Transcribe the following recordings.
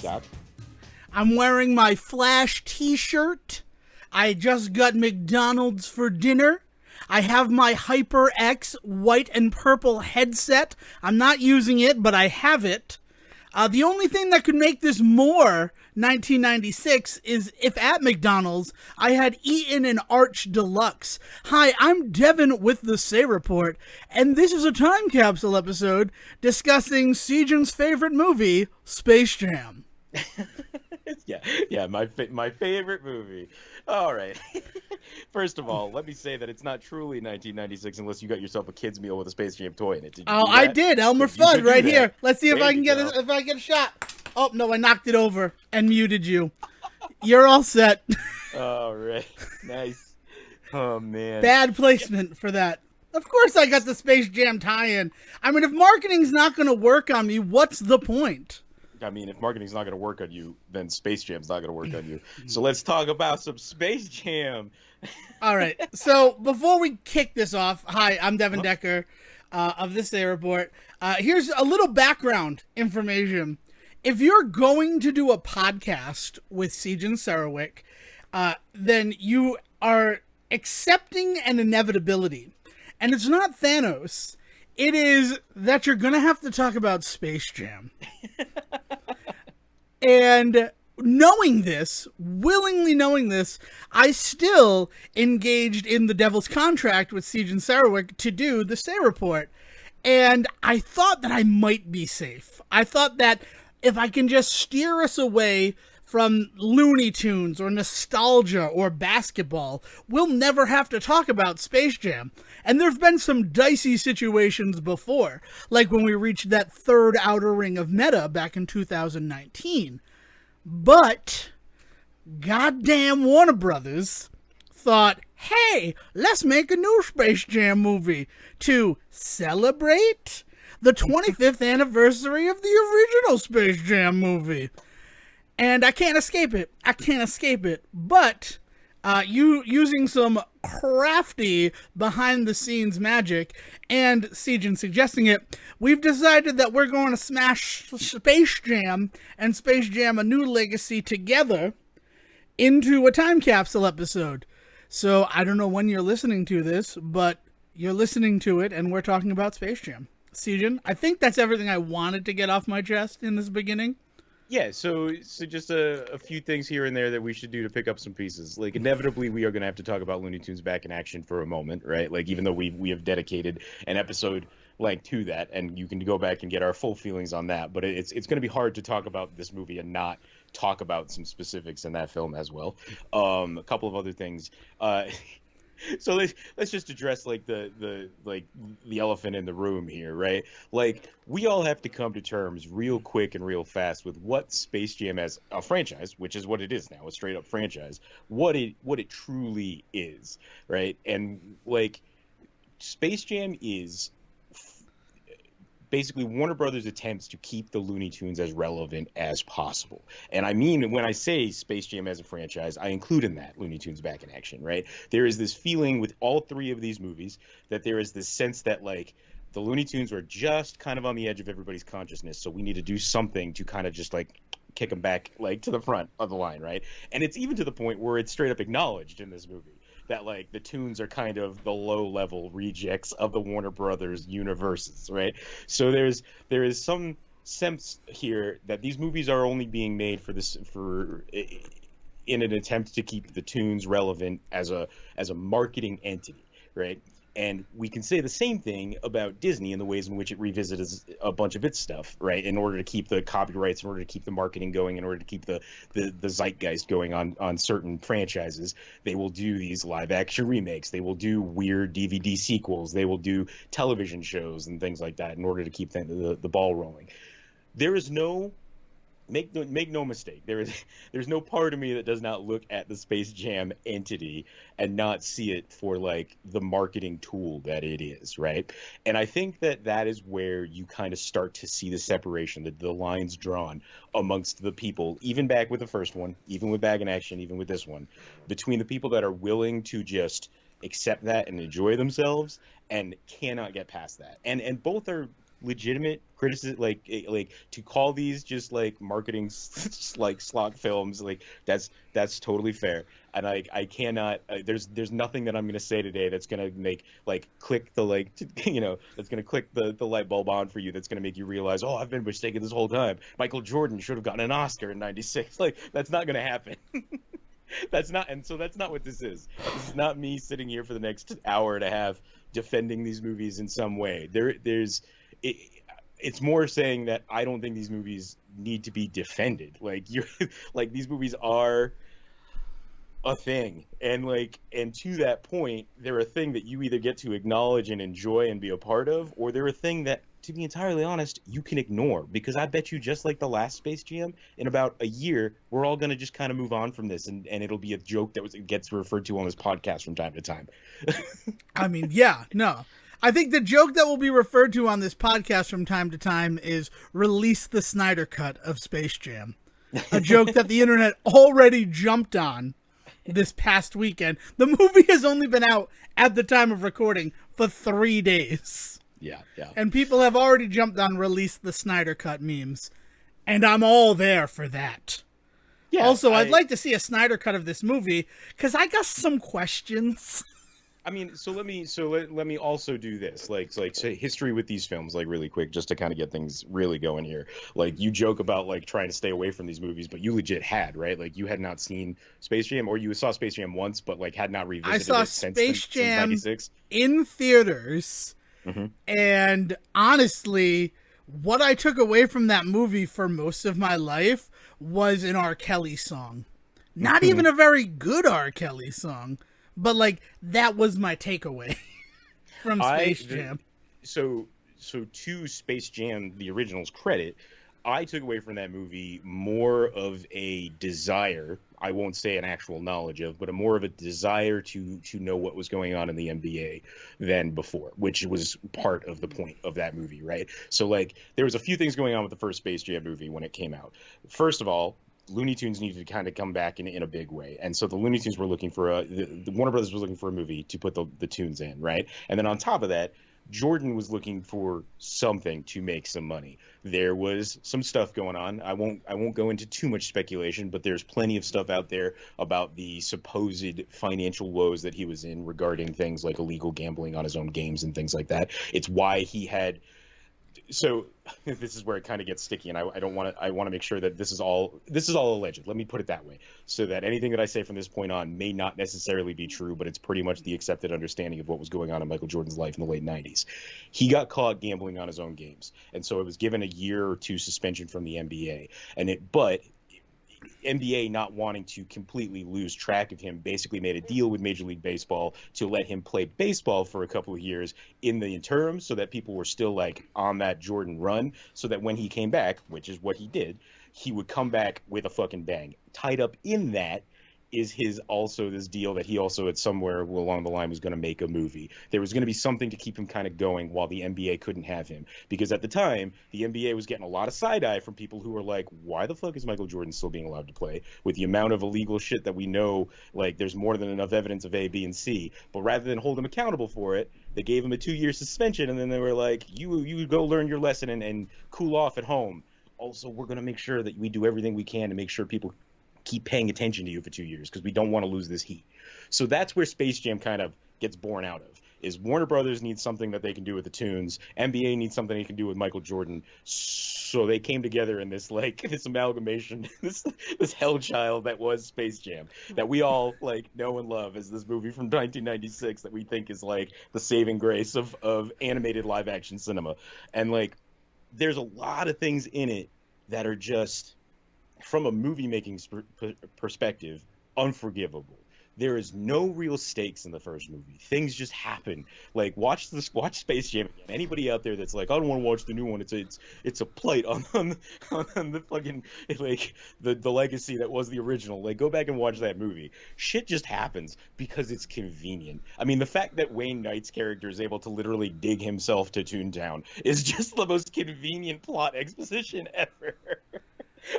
Doc? I'm wearing my Flash t-shirt. I just got McDonald's for dinner. I have my HyperX white and purple headset. I'm not using it, but I have it. The only thing that could make this more 1996 is if at McDonald's I had eaten an Arch Deluxe. Hi, I'm Devin with the Say Report, and this is a time capsule episode discussing Sejohn's favorite movie, Space Jam. yeah, my favorite movie. All right. First of all, let me say that it's not truly 1996 unless you got yourself a kid's meal with a Space Jam toy in it. Did you do that? I did. Elmer Fudd right here. Let's see if I can get a shot. Oh, no, I knocked it over and muted you. You're all set. All right. Nice. Oh, man. Bad placement for that. Of course I got the Space Jam tie-in. I mean, if marketing's not going to work on me, what's the point? I mean, if marketing's not going to work on you, then Space Jam's not going to work on you. So let's talk about some Space Jam. All right. So before we kick this off, hi, I'm Devin Decker of the Say Report. Here's a little background information. If you're going to do a podcast with Sejohn Sarowick, then you are accepting an inevitability. And it's not Thanos. It is that you're going to have to talk about Space Jam. And willingly knowing this, I still engaged in the devil's contract with Sejohn Sarowick to do the Say Report. And I thought that I might be safe. I thought that if I can just steer us away from Looney Tunes or nostalgia or basketball, we'll never have to talk about Space Jam. And there've been some dicey situations before, like when we reached that third outer ring of meta back in 2019. But goddamn Warner Brothers thought, hey, let's make a new Space Jam movie to celebrate the 25th anniversary of the original Space Jam movie. And I can't escape it. But using some crafty behind-the-scenes magic and Sejohn suggesting it, we've decided that we're going to smash Space Jam and Space Jam: A New Legacy together into a time capsule episode. So I don't know when you're listening to this, but you're listening to it, and we're talking about Space Jam. Sejohn, I think that's everything I wanted to get off my chest in this beginning. Yeah, so just a few things here and there that we should do to pick up some pieces. Like, inevitably, we are going to have to talk about Looney Tunes back in action for a moment, right? Like, even though we have dedicated an episode length to that, and you can go back and get our full feelings on that. But it's going to be hard to talk about this movie and not talk about some specifics in that film as well. A couple of other things. So let's just address like the elephant in the room here, right? Like, we all have to come to terms real quick and real fast with what Space Jam as a franchise, which is what it is now, a straight up franchise, what it truly is, right? And like, Space Jam is basically Warner Brothers' attempts to keep the Looney Tunes as relevant as possible. And I mean, when I say Space Jam as a franchise, I include in that Looney Tunes back in action, right? There is this feeling with all three of these movies that there is this sense that, like, the Looney Tunes were just kind of on the edge of everybody's consciousness, so we need to do something to kind of just, like, kick them back, like, to the front of the line, right? And it's even to the point where it's straight up acknowledged in this movie that, like, the Tunes are kind of the low-level rejects of the Warner Brothers universes, right? So there is some sense here that these movies are only being made in an attempt to keep the Tunes relevant as a marketing entity, right? And we can say the same thing about Disney in the ways in which it revisits a bunch of its stuff, right? In order to keep the copyrights, in order to keep the marketing going, in order to keep the zeitgeist going on certain franchises, they will do these live action remakes. They will do weird DVD sequels. They will do television shows and things like that in order to keep the ball rolling. There is no Make no mistake. There's no part of me that does not look at the Space Jam entity and not see it for, like, the marketing tool that it is, right? And I think that is where you kind of start to see the separation, the lines drawn amongst the people, even back with the first one, even with Back in Action, even with this one, between the people that are willing to just accept that and enjoy themselves and cannot get past that. And both are legitimate criticism, like to call these just like marketing like slot films, like that's totally fair. And I cannot there's nothing that I'm gonna say today that's gonna make like click the like that's gonna click the light bulb on for you, that's gonna make you realize, oh, I've been mistaken this whole time. Michael Jordan should have gotten an Oscar in '96. Like, that's not gonna happen. That's not what this is. This is not me sitting here for the next hour and a half defending these movies in some way. It's more saying that I don't think these movies need to be defended. Like, you're like, these movies are a thing, and to that point, they're a thing that you either get to acknowledge and enjoy and be a part of, or they're a thing that, to be entirely honest, you can ignore, because I bet you, just like the last Space Jam, in about a year we're all going to just kind of move on from this, and it'll be a joke that gets referred to on this podcast from time to time. I mean, yeah, no, I think the joke that will be referred to on this podcast from time to time is release the Snyder cut of Space Jam, a joke that the internet already jumped on this past weekend. The movie has only been out at the time of recording for 3 days. Yeah. And people have already jumped on release the Snyder cut memes. And I'm all there for that. Yeah, also, I'd like to see a Snyder cut of this movie, because I got some questions. I mean, let me also do this, say history with these films, like, really quick, just to kind of get things really going here. Like, you joke about like trying to stay away from these movies, but you legit had, right? Like, you had not seen Space Jam, or you saw Space Jam once, but like had not revisited it since Space Jam since '96 in theaters. Mm-hmm. And honestly, what I took away from that movie for most of my life was an R. Kelly song. Not even a very good R. Kelly song. But, like, that was my takeaway from Space Jam. So to Space Jam, the original's credit, I took away from that movie more of a desire, I won't say an actual knowledge of, but more of a desire to know what was going on in the NBA than before, which was part of the point of that movie, right? So, like, there was a few things going on with the first Space Jam movie when it came out. First of all, Looney Tunes needed to kind of come back in a big way, and so the Looney Tunes were looking for the Warner Brothers was looking for a movie to put the tunes in, right? And then on top of that, Jordan was looking for something to make some money. There was some stuff going on. I won't go into too much speculation, but there's plenty of stuff out there about the supposed financial woes that he was in regarding things like illegal gambling on his own games and things like that. It's why he had. So this is where it kind of gets sticky, and I want to make sure that this is all alleged. Let me put it that way, so that anything that I say from this point on may not necessarily be true, but it's pretty much the accepted understanding of what was going on in Michael Jordan's life in the late '90s. He got caught gambling on his own games, and so it was given a year or two suspension from the NBA. But NBA, not wanting to completely lose track of him, basically made a deal with Major League Baseball to let him play baseball for a couple of years in the interim, so that people were still like on that Jordan run, so that when he came back, which is what he did, he would come back with a fucking bang. Tied up in that is this deal that he also at somewhere along the line was going to make a movie. There was going to be something to keep him kind of going while the NBA couldn't have him, because at the time the NBA was getting a lot of side eye from people who were like, why the fuck is Michael Jordan still being allowed to play with the amount of illegal shit that we know? Like, there's more than enough evidence of A, B, and C. But rather than hold him accountable for it, they gave him a 2-year suspension, and then they were like, you go learn your lesson and cool off at home. Also, we're going to make sure that we do everything we can to make sure people keep paying attention to you for 2 years, because we don't want to lose this heat. So that's where Space Jam kind of gets born out of, is Warner Brothers needs something that they can do with the tunes. NBA needs something they can do with Michael Jordan. So they came together in this amalgamation, this hell child that was Space Jam, that we all know and love as this movie from 1996 that we think is like the saving grace of animated live action cinema. And there's a lot of things in it that are just, from a movie making perspective, unforgivable. There is no real stakes in the first movie. Things just happen. Watch Space Jam again. Anybody out there that's like, I don't want to watch the new one. It's a plight on the fucking the legacy that was the original. Go back and watch that movie. Shit just happens because it's convenient. I mean, the fact that Wayne Knight's character is able to literally dig himself to Toontown is just the most convenient plot exposition ever.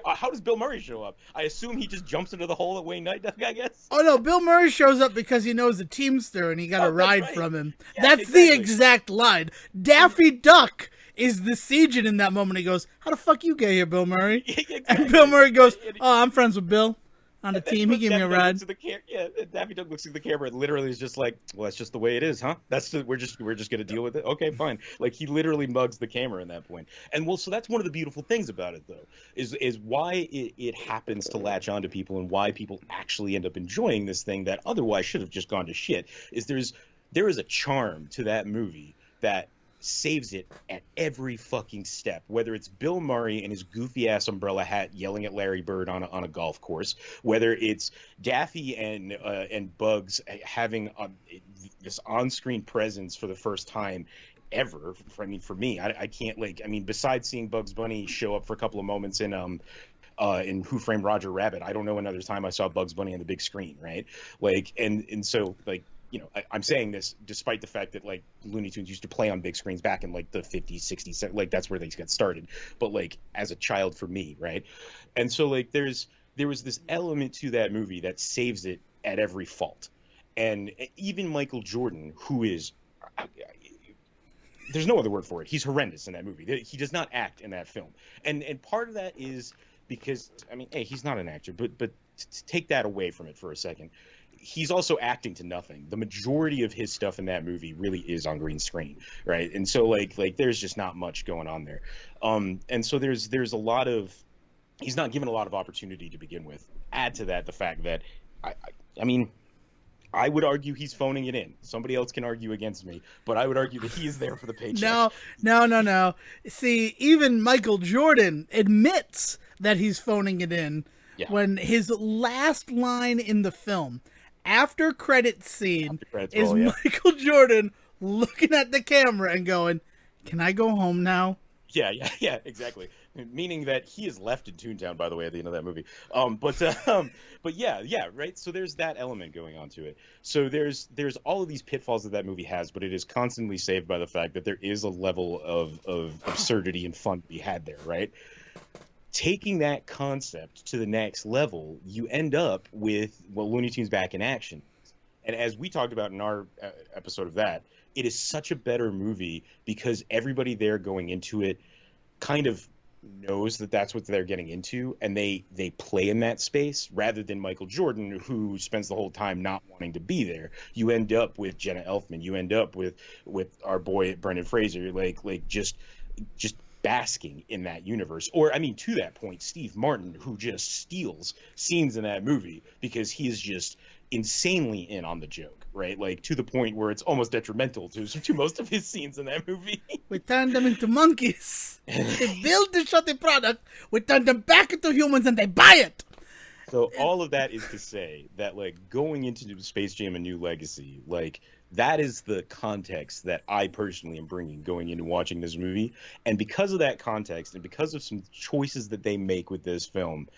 How does Bill Murray show up? I assume he just jumps into the hole that Wayne Knight dug, I guess. Oh, no, Bill Murray shows up because he knows the Teamster and he got a ride from him. Yeah, that's exactly the exact line. Daffy Duck is the Sejohn in that moment. He goes, "How the fuck you get here, Bill Murray?" Exactly. And Bill Murray goes, "Oh, I'm friends with Bill on the And then team. He gave me a ride." Daffy Duck looks at the camera and literally is just like, "Well, that's just the way it is, huh? We're just gonna deal with it. Okay, fine." Like he literally mugs the camera in that point. And well, so that's one of the beautiful things about it, though, is why it happens to latch onto people and why people actually end up enjoying this thing that otherwise should have just gone to shit. There is a charm to that movie that saves it at every fucking step, whether it's Bill Murray and his goofy ass umbrella hat yelling at Larry Bird on a golf course, whether it's Daffy and Bugs having this on-screen presence for the first time ever. For me, I can't besides seeing Bugs Bunny show up for a couple of moments in Who Framed Roger Rabbit, I don't know another time I saw Bugs Bunny on the big screen, right? Like, and so like, you know, I'm saying this despite the fact that like Looney Tunes used to play on big screens back in like the 50s, 60s, like that's where things got started. But like as a child for me, right? And so like there was this element to that movie that saves it at every fault. And even Michael Jordan, who is there's no other word for it. He's horrendous in that movie. He does not act in that film. And part of that is because I mean, hey, he's not an actor, but to take that away from it for a second, he's also acting to nothing. The majority of his stuff in that movie really is on green screen, right? And so like there's just not much going on there. And so there's a lot of, he's not given a lot of opportunity to begin with. Add to that the fact that I mean, I would argue he's phoning it in. Somebody else can argue against me, but I would argue that he is there for the paycheck. No. See, even Michael Jordan admits that he's phoning it in when his last line in the film, after credits scene, is Michael Jordan looking at the camera and going, "Can I go home now?" Yeah, exactly. Meaning that he is left in Toontown, by the way, at the end of that movie. But yeah, right. So there's that element going on to it. So there's all of these pitfalls that movie has, but it is constantly saved by the fact that there is a level of absurdity and fun to be had there, right? Taking that concept to the next level, you end up with Looney Tunes Back in Action. And as we talked about in our episode of that, it is such a better movie because everybody there going into it kind of knows that that's what they're getting into, and they play in that space rather than Michael Jordan, who spends the whole time not wanting to be there. You end up with Jenna Elfman. You end up with our boy Brendan Fraser, like just basking in that universe. Or I mean, to that point, Steve Martin, who just steals scenes in that movie because he is just insanely in on the joke, right? Like to the point where it's almost detrimental to most of his scenes in that movie. We turned them into monkeys. They build the shitty product. We turn them back into humans and they buy it. So all of that is to say that like going into Space Jam: A New Legacy, like that is the context that I personally am bringing going into watching this movie. And because of that context and because of some choices that they make with this film,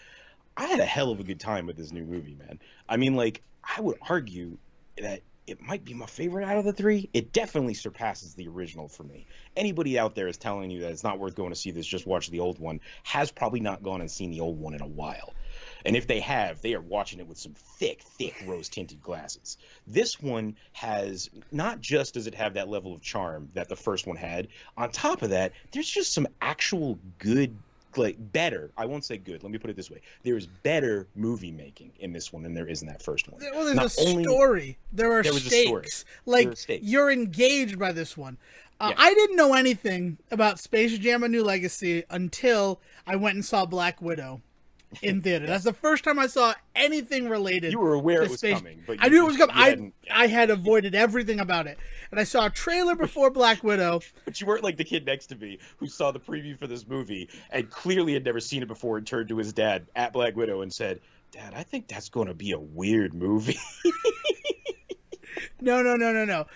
I had a hell of a good time with this new movie, man. I mean, like, I would argue that it might be my favorite out of the three. It definitely surpasses the original for me. Anybody out there is telling you that it's not worth going to see this, just watch the old one, has probably not gone and seen the old one in a while. And if they have, they are watching it with some thick rose-tinted glasses. This one has, not just does it have that level of charm that the first one had, on top of that, there's just some actual good, like better, I won't say good, let me put it this way. There's better movie making in this one than there is in that first one. Well, there's a story. There are stakes. Like, you're engaged by this one. I didn't know anything about Space Jam: A New Legacy until I went and saw Black Widow in theater. That's the first time I saw anything related. You were aware to it was Space... coming, but I knew it was coming. I had avoided everything about it, and I saw a trailer before Black Widow. But you weren't like the kid next to me who saw the preview for this movie and clearly had never seen it before and turned to his dad at Black Widow and said, "Dad, I think that's going to be a weird movie." No.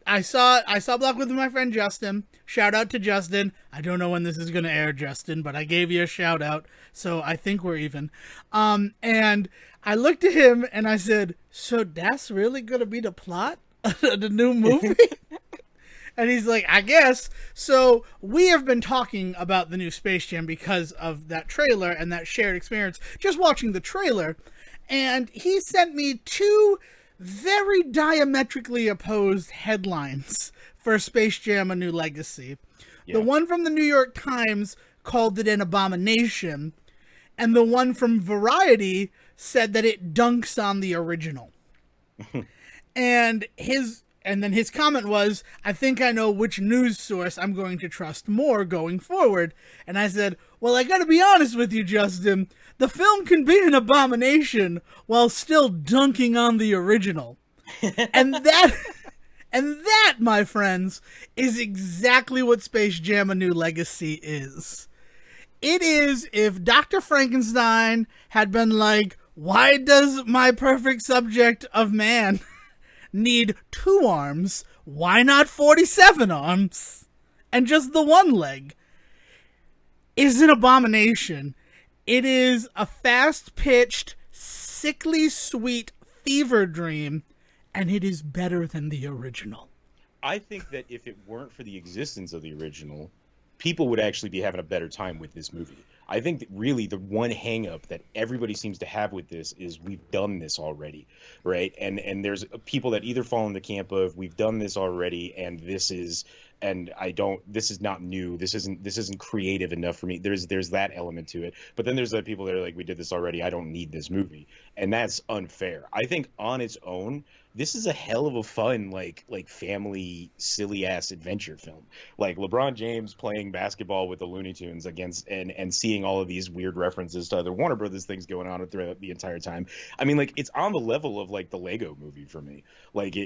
I saw Black Widow with my friend Justin. Shout out to Justin. I don't know when this is going to air, Justin, but I gave you a shout out, so I think we're even. And I looked at him and I said, "So that's really going to be the plot of the new movie?" And he's like, "I guess." So we have been talking about the new Space Jam because of that trailer and that shared experience, just watching the trailer. And he sent me two very diametrically opposed headlines for Space Jam: A New Legacy. The one from the New York Times called it an abomination, and the one from Variety said that it dunks on the original. And then his comment was, I think I know which news source I'm going to trust more going forward. And I said, well, I gotta be honest with you, Justin. The film can be an abomination while still dunking on the original. And that, my friends, is exactly what Space Jam: A New Legacy is. It is if Dr. Frankenstein had been like, why does my perfect subject of man need 2 arms? Why not 47 arms? And just the 1 leg? Is an abomination. It is a fast-pitched, sickly sweet fever dream, and it is better than the original. I think that if it weren't for the existence of the original, people would actually be having a better time with this movie. I think that really the one hang-up that everybody seems to have with this is we've done this already, right? And there's people that either fall in the camp of we've done this already, and this is not new. This isn't creative enough for me. There's that element to it. But then there's the people that are like, we did this already. I don't need this movie. And that's unfair. I think on its own, this is a hell of a fun, like family silly ass adventure film. Like LeBron James playing basketball with the Looney Tunes against and seeing all of these weird references to other Warner Brothers things going on throughout the entire time. I mean, like, it's on the level of like the Lego movie for me. Like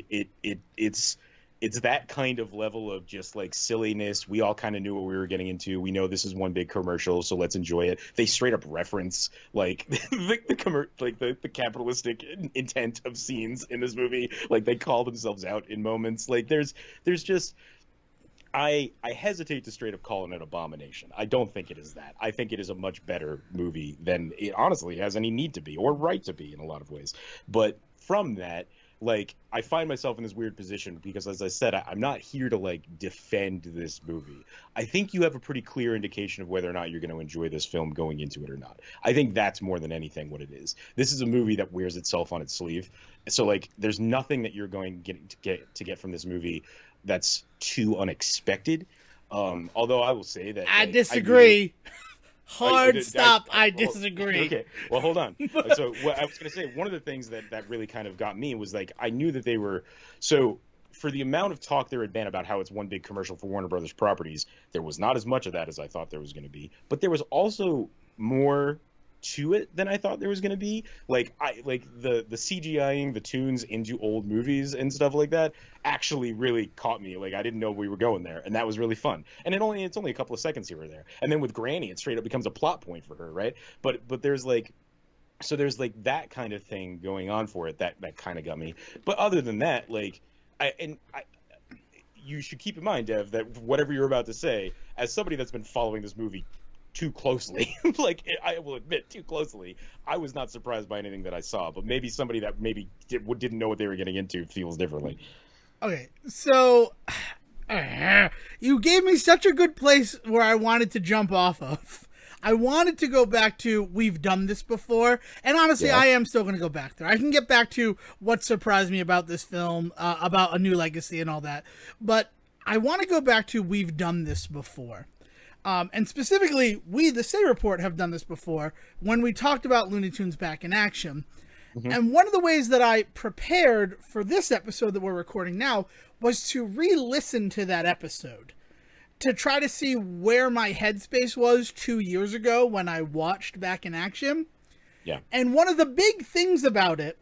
it's that kind of level of just like silliness. We all kind of knew what we were getting into. We know this is one big commercial, so let's enjoy it. They straight up reference like the capitalistic intent of scenes in this movie. Like, they call themselves out in moments. Like, there's just I hesitate to straight up call it an abomination. I don't think it is that. I think it is a much better movie than it honestly has any need to be or right to be in a lot of ways. But from that, like, I find myself in this weird position because, as I said, I'm not here to like defend this movie. I think you have a pretty clear indication of whether or not you're going to enjoy this film going into it or not. I think that's more than anything what it is. This is a movie that wears itself on its sleeve. So like, there's nothing that you're going to get from this movie that's too unexpected. Although I will say that I disagree. I disagree. Okay, well, hold on. So what I was going to say, one of the things that really kind of got me was like, I knew that they were, so for the amount of talk there had been about how it's one big commercial for Warner Brothers properties, there was not as much of that as I thought there was going to be, but there was also more to it than I thought there was going to be. Like, the CGIing the tunes into old movies and stuff like that actually really caught me. Like, I didn't know we were going there, and that was really fun. And it's only a couple of seconds here or there. And then with Granny, it straight up becomes a plot point for her, right? But there's like, so there's like that kind of thing going on for it that kind of got me. But other than that, like, you should keep in mind, Dev, that whatever you're about to say, as somebody that's been following this movie too closely, like, I will admit, too closely, I was not surprised by anything that I saw, but maybe somebody that maybe didn't know what they were getting into feels differently. Okay, so you gave me such a good place where I wanted to jump off of. I wanted to go back to we've done this before, and honestly, yeah. I am still going to go back there. I can get back to what surprised me about this film, about A New Legacy and all that, but I want to go back to we've done this before. And specifically, we, the Say Report, have done this before when we talked about Looney Tunes Back in Action. Mm-hmm. And one of the ways that I prepared for this episode that we're recording now was to re-listen to that episode to try to see where my headspace was 2 years ago when I watched Back in Action. Yeah. And one of the big things about it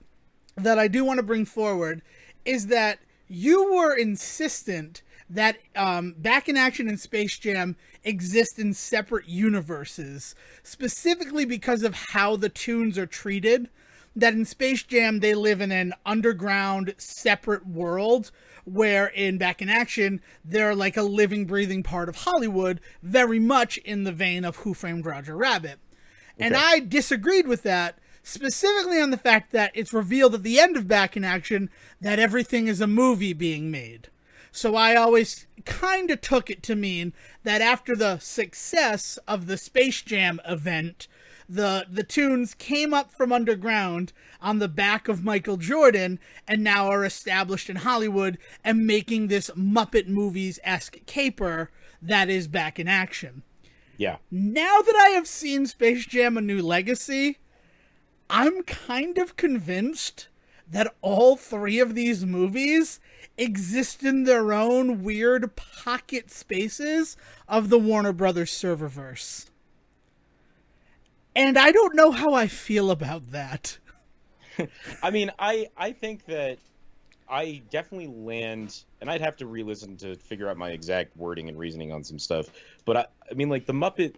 that I do want to bring forward is that you were insistent that Back in Action and Space Jam exist in separate universes, specifically because of how the tunes are treated. That in Space Jam, they live in an underground, separate world, where in Back in Action, they're like a living, breathing part of Hollywood, very much in the vein of Who Framed Roger Rabbit. Okay. And I disagreed with that, specifically on the fact that it's revealed at the end of Back in Action that everything is a movie being made. So I always kind of took it to mean that after the success of the Space Jam event, the tunes came up from underground on the back of Michael Jordan and now are established in Hollywood and making this Muppet Movies-esque caper that is back in action. Yeah. Now that I have seen Space Jam: A New Legacy, I'm kind of convinced that all three of these movies exist in their own weird pocket spaces of the Warner Brothers serververse. And I don't know how I feel about that. I mean, I think that I definitely land, and I'd have to re-listen to figure out my exact wording and reasoning on some stuff. But I mean, like the Muppet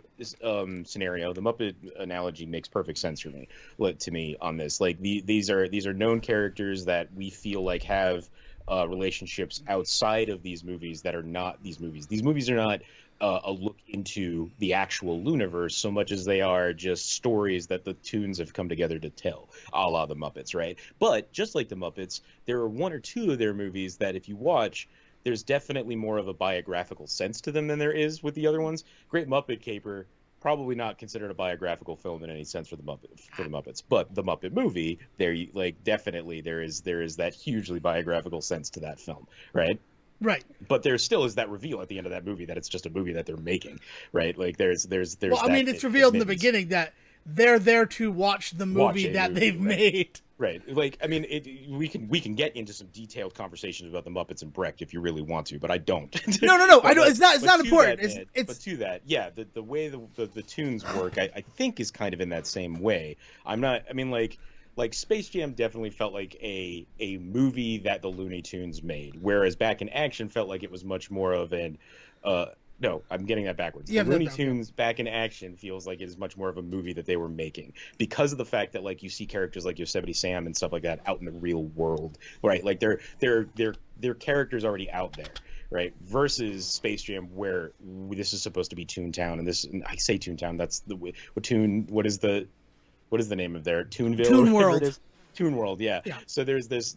scenario, the Muppet analogy makes perfect sense for me. To me on this, like these are known characters that we feel like have relationships outside of these movies that are not these movies. These movies are not a look into the actual Looniverse so much as they are just stories that the Tunes have come together to tell, a la the Muppets, right? But just like the Muppets, there are one or two of their movies that if you watch, there's definitely more of a biographical sense to them than there is with the other ones. Great Muppet Caper, probably not considered a biographical film in any sense for the Muppets, but the Muppet movie, definitely there is that hugely biographical sense to that film, right? Right. But there still is that reveal at the end of that movie that it's just a movie that they're making, right? Like there's. Well, I mean, it's revealed in the beginning that they're there to watch the movie that they've made. Right. Like, I mean, we can get into some detailed conversations about the Muppets and Brecht if you really want to, but I don't. No. I don't. It's not important. But to that, yeah, the way the tunes work, I think is kind of in that same way. I'm not. I mean, like Space Jam definitely felt like a movie that the Looney Tunes made, whereas Back in Action felt like it was much more of an no, I'm getting that backwards. Yeah, the Looney Tunes Back in Action feels like it is much more of a movie that they were making because of the fact that like you see characters like Yosemite Sam and stuff like that out in the real world, right? Like they're characters already out there, right? Versus Space Jam where this is supposed to be Toontown, and I say Toontown, that's what is the name of their Toonville? Toon World. Toon World, yeah. So there's this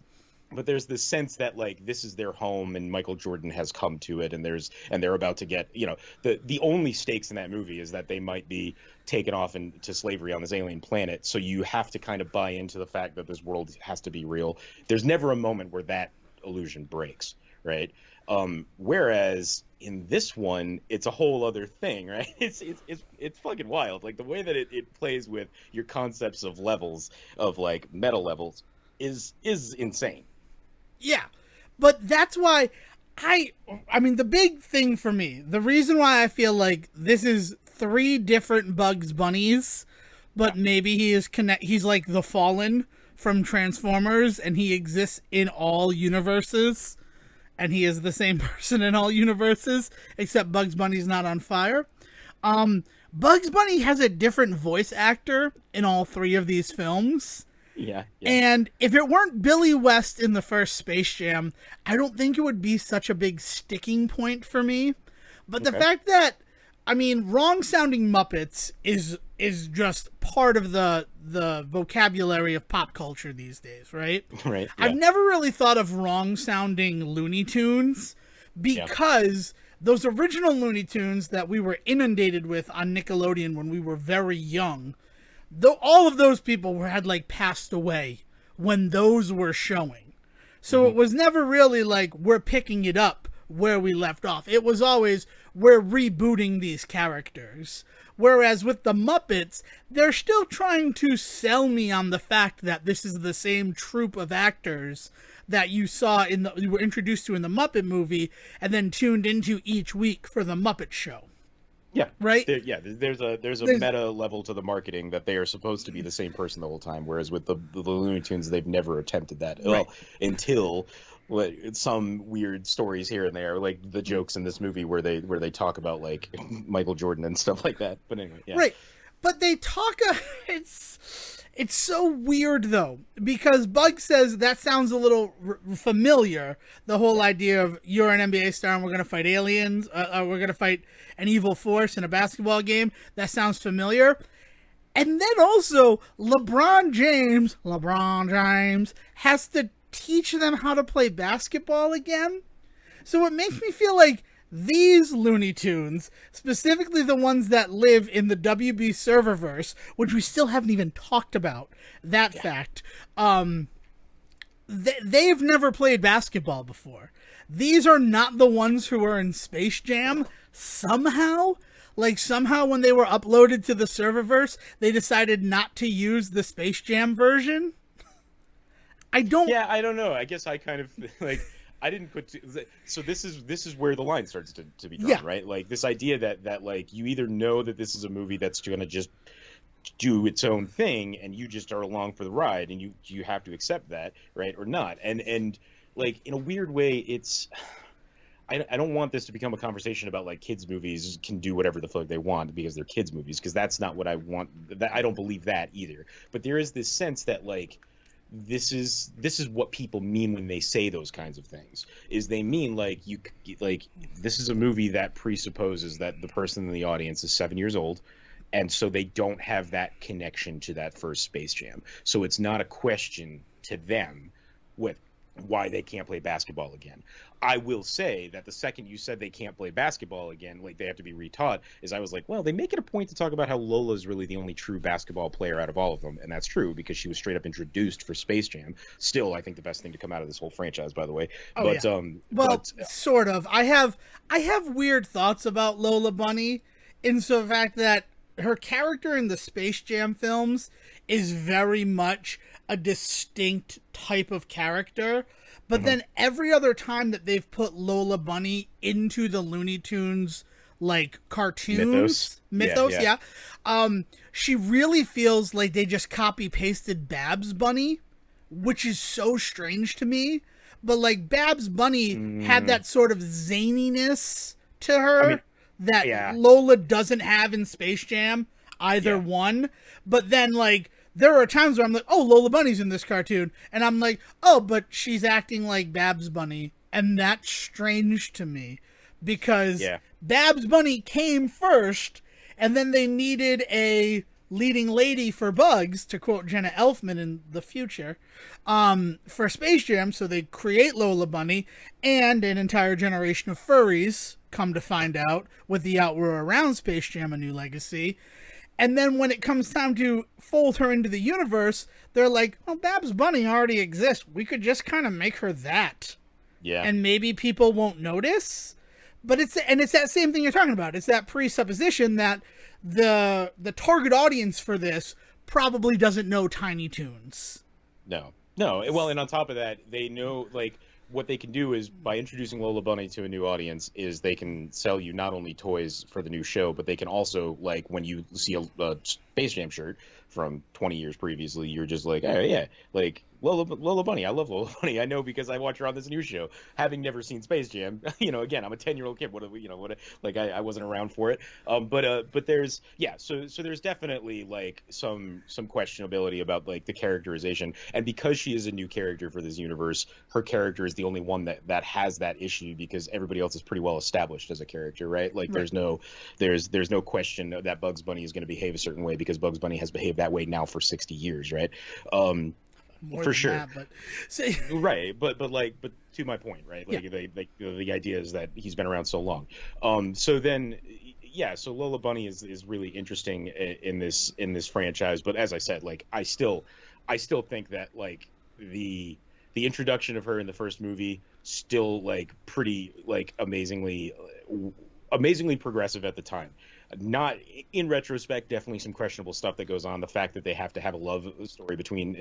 sense that like this is their home and Michael Jordan has come to it and they're about to get, the only stakes in that movie is that they might be taken off into slavery on this alien planet. So you have to kind of buy into the fact that this world has to be real. There's never a moment where that illusion breaks, right? Whereas in this one, it's a whole other thing, right? It's fucking wild. Like the way that it plays with your concepts of levels, of like meta levels, is insane. Yeah, but that's why I mean, the big thing for me, the reason why I feel like this is three different Bugs Bunnies, but maybe he's like the Fallen from Transformers, and he exists in all universes. And he is the same person in all universes, except Bugs Bunny's not on fire. Bugs Bunny has a different voice actor in all three of these films. Yeah. And if it weren't Billy West in the first Space Jam, I don't think it would be such a big sticking point for me. But the fact that, I mean, wrong-sounding Muppets is just part of the vocabulary of pop culture these days, right? Right. Yeah. I've never really thought of wrong-sounding Looney Tunes because those original Looney Tunes that we were inundated with on Nickelodeon when we were very young, though all of those people had like passed away when those were showing. So it was never really like we're picking it up where we left off. It was always we're rebooting these characters. Whereas with the Muppets, they're still trying to sell me on the fact that this is the same troupe of actors that you were introduced to in the Muppet movie and then tuned into each week for the Muppet Show. Yeah. Right? There's a meta level to the marketing that they are supposed to be the same person the whole time, whereas with the Looney Tunes, they've never attempted that. Right. Well, until some weird stories here and there, like the jokes in this movie where they talk about like Michael Jordan and stuff like that. But anyway, yeah. Right. But they talk it's so weird though, because Bug says that sounds a little familiar, the whole idea of you're an NBA star and we're going to fight aliens, we're going to fight an evil force in a basketball game. That sounds familiar. And then also LeBron James has to teach them how to play basketball again. So it makes me feel like these Looney Tunes, specifically the ones that live in the WB serververse, which we still haven't even talked about that fact, they've never played basketball before. These are not the ones who are in Space Jam. somehow, when they were uploaded to the serververse, they decided not to use the Space Jam version. I don't. Yeah, I don't know. I guess I kind of like I didn't put so this is where the line starts to be Yeah, drawn, right? Like this idea that like you either know that this is a movie that's going to just do its own thing and you just are along for the ride and you have to accept that, right, or not. And like in a weird way it's I don't want this to become a conversation about like kids movies can do whatever the fuck they want because they're kids movies, because that's not what I want. That I don't believe that either. But there is this sense that like this is what people mean when they say those kinds of things, is they mean like like this is a movie that presupposes that the person in the audience is 7 years old, and so they don't have that connection to that first Space Jam, so it's not a question to them with why they can't play basketball again. I will say that the second you said they can't play basketball again, like they have to be retaught, is I was like, well, they make it a point to talk about how Lola's really the only true basketball player out of all of them, and that's true because she was straight up introduced for Space Jam. Still, I think the best thing to come out of this whole franchise, by the way. Oh But yeah. Well, sort of. I have weird thoughts about Lola Bunny, in the fact that her character in the Space Jam films is very much a distinct type of character. But then every other time that they've put Lola Bunny into the Looney Tunes like cartoons mythos, Yeah. she really feels like they just copy pasted Babs Bunny, which is so strange to me. But like Babs Bunny had Mm, that sort of zaniness to I her mean, that yeah, Lola doesn't have in Space Jam, either yeah. one. But then like there are times where I'm like, oh, Lola Bunny's in this cartoon, and I'm like, oh, but she's acting like Babs Bunny, and that's strange to me because Yeah. Babs Bunny came first, and then they needed a leading lady for Bugs, to quote Jenna Elfman in the future, for Space Jam, so they create Lola Bunny, and an entire generation of furries come to find out with the outroar around Space Jam: A New Legacy. And then when it comes time to fold her into the universe, they're like, well, Babs Bunny already exists. We could just kind of make her that. Yeah. And maybe people won't notice. But it's that same thing you're talking about. It's that presupposition that the target audience for this probably doesn't know Tiny Toons. No, no. Well, and on top of that, they know like what they can do is by introducing Lola Bunny to a new audience is they can sell you not only toys for the new show, but they can also like when you see a Space Jam shirt from 20 years previously, you're just like, oh yeah, like Lola Bunny. I love Lola Bunny. I know because I watch her on this new show. Having never seen Space Jam, again, I'm a 10-year-old kid. What I wasn't around for it. But there's so there's definitely like some questionability about like the characterization, and because she is a new character for this universe, her character is the only one that has that issue because everybody else is pretty well established as a character, right? Like Right. there's no question that Bugs Bunny is going to behave a certain way because Bugs Bunny has behaved that way now for 60 years, right? Um, More for than sure. that, but see, Right, but to my point, right? yeah. Like the idea is that he's been around so long. So then, yeah. So Lola Bunny is really interesting in this franchise. But as I said, like I still think that like the introduction of her in the first movie still like pretty like amazingly progressive at the time. Not in retrospect, definitely some questionable stuff that goes on. The fact that they have to have a love story between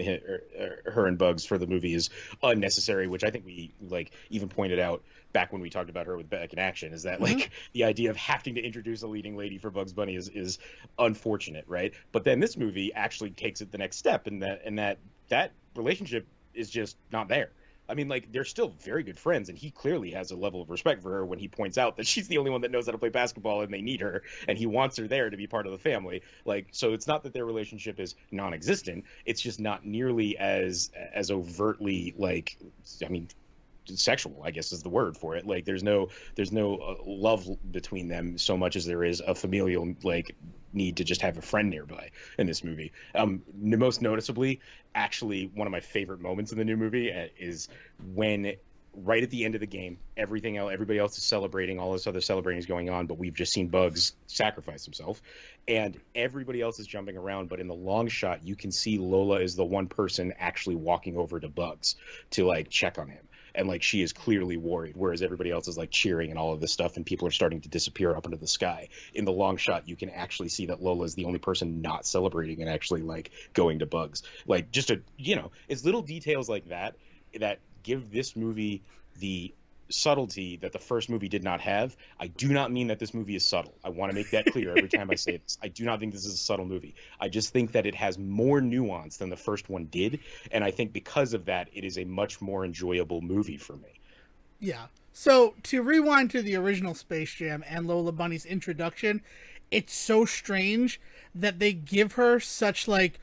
her and Bugs for the movie is unnecessary, which I think we like even pointed out back when we talked about her with Back in Action. Is that Hmm. like the idea of having to introduce a leading lady for Bugs Bunny is unfortunate, right? But then this movie actually takes it the next step, and that relationship is just not there. I mean, like, they're still very good friends, and he clearly has a level of respect for her when he points out that she's the only one that knows how to play basketball and they need her, and he wants her there to be part of the family. Like, so it's not that their relationship is non-existent, it's just not nearly as overtly, like, I mean, sexual, I guess is the word for it. Like there's no love between them so much as there is a familial like need to just have a friend nearby in this movie. Most noticeably, actually, one of my favorite moments in the new movie is when right at the end of the game, everybody else is celebrating, all this other celebrating is going on, but we've just seen Bugs sacrifice himself, and everybody else is jumping around. But in the long shot, you can see Lola is the one person actually walking over to Bugs to like check on him. and like she is clearly worried, whereas everybody else is like cheering and all of this stuff, and people are starting to disappear up into the sky. In the long shot, you can actually see that Lola is the only person not celebrating and actually like going to Bugs. Like just it's little details like that that give this movie the subtlety that the first movie did not have. I do not mean that this movie is subtle. I want to make that clear every time I say this. I do not think this is a subtle movie. I just think that it has more nuance than the first one did, and I think because of that, it is a much more enjoyable movie for me. Yeah. So to rewind to the original Space Jam and Lola Bunny's introduction, it's so strange that they give her such like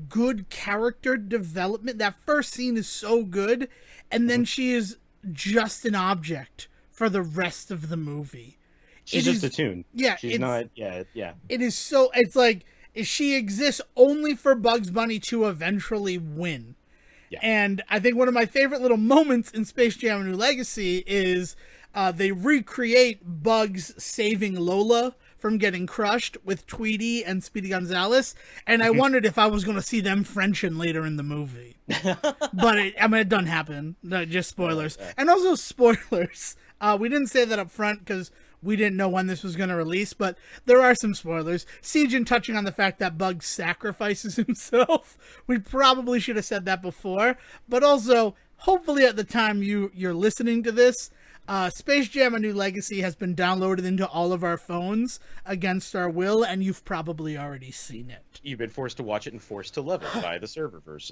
good character development. That first scene is so good, and then she is just an object for the rest of the movie. She's just a tune. Yeah, she's not. Yeah. It is so. It's like she exists only for Bugs Bunny to eventually win. Yeah. And I think one of my favorite little moments in Space Jam: A New Legacy is they recreate Bugs saving Lola from getting crushed with Tweety and Speedy Gonzales, and I wondered if I was going to see them Frenching later in the movie. But it doesn't happen. No, just spoilers. And also spoilers. We didn't say that up front because we didn't know when this was going to release, but there are some spoilers. Sejohn touching on the fact that Bugs sacrifices himself. We probably should have said that before, but also, hopefully at the time you're listening to this, Space Jam: A New Legacy has been downloaded into all of our phones against our will, and you've probably already seen it. You've been forced to watch it and forced to love it by the serververse.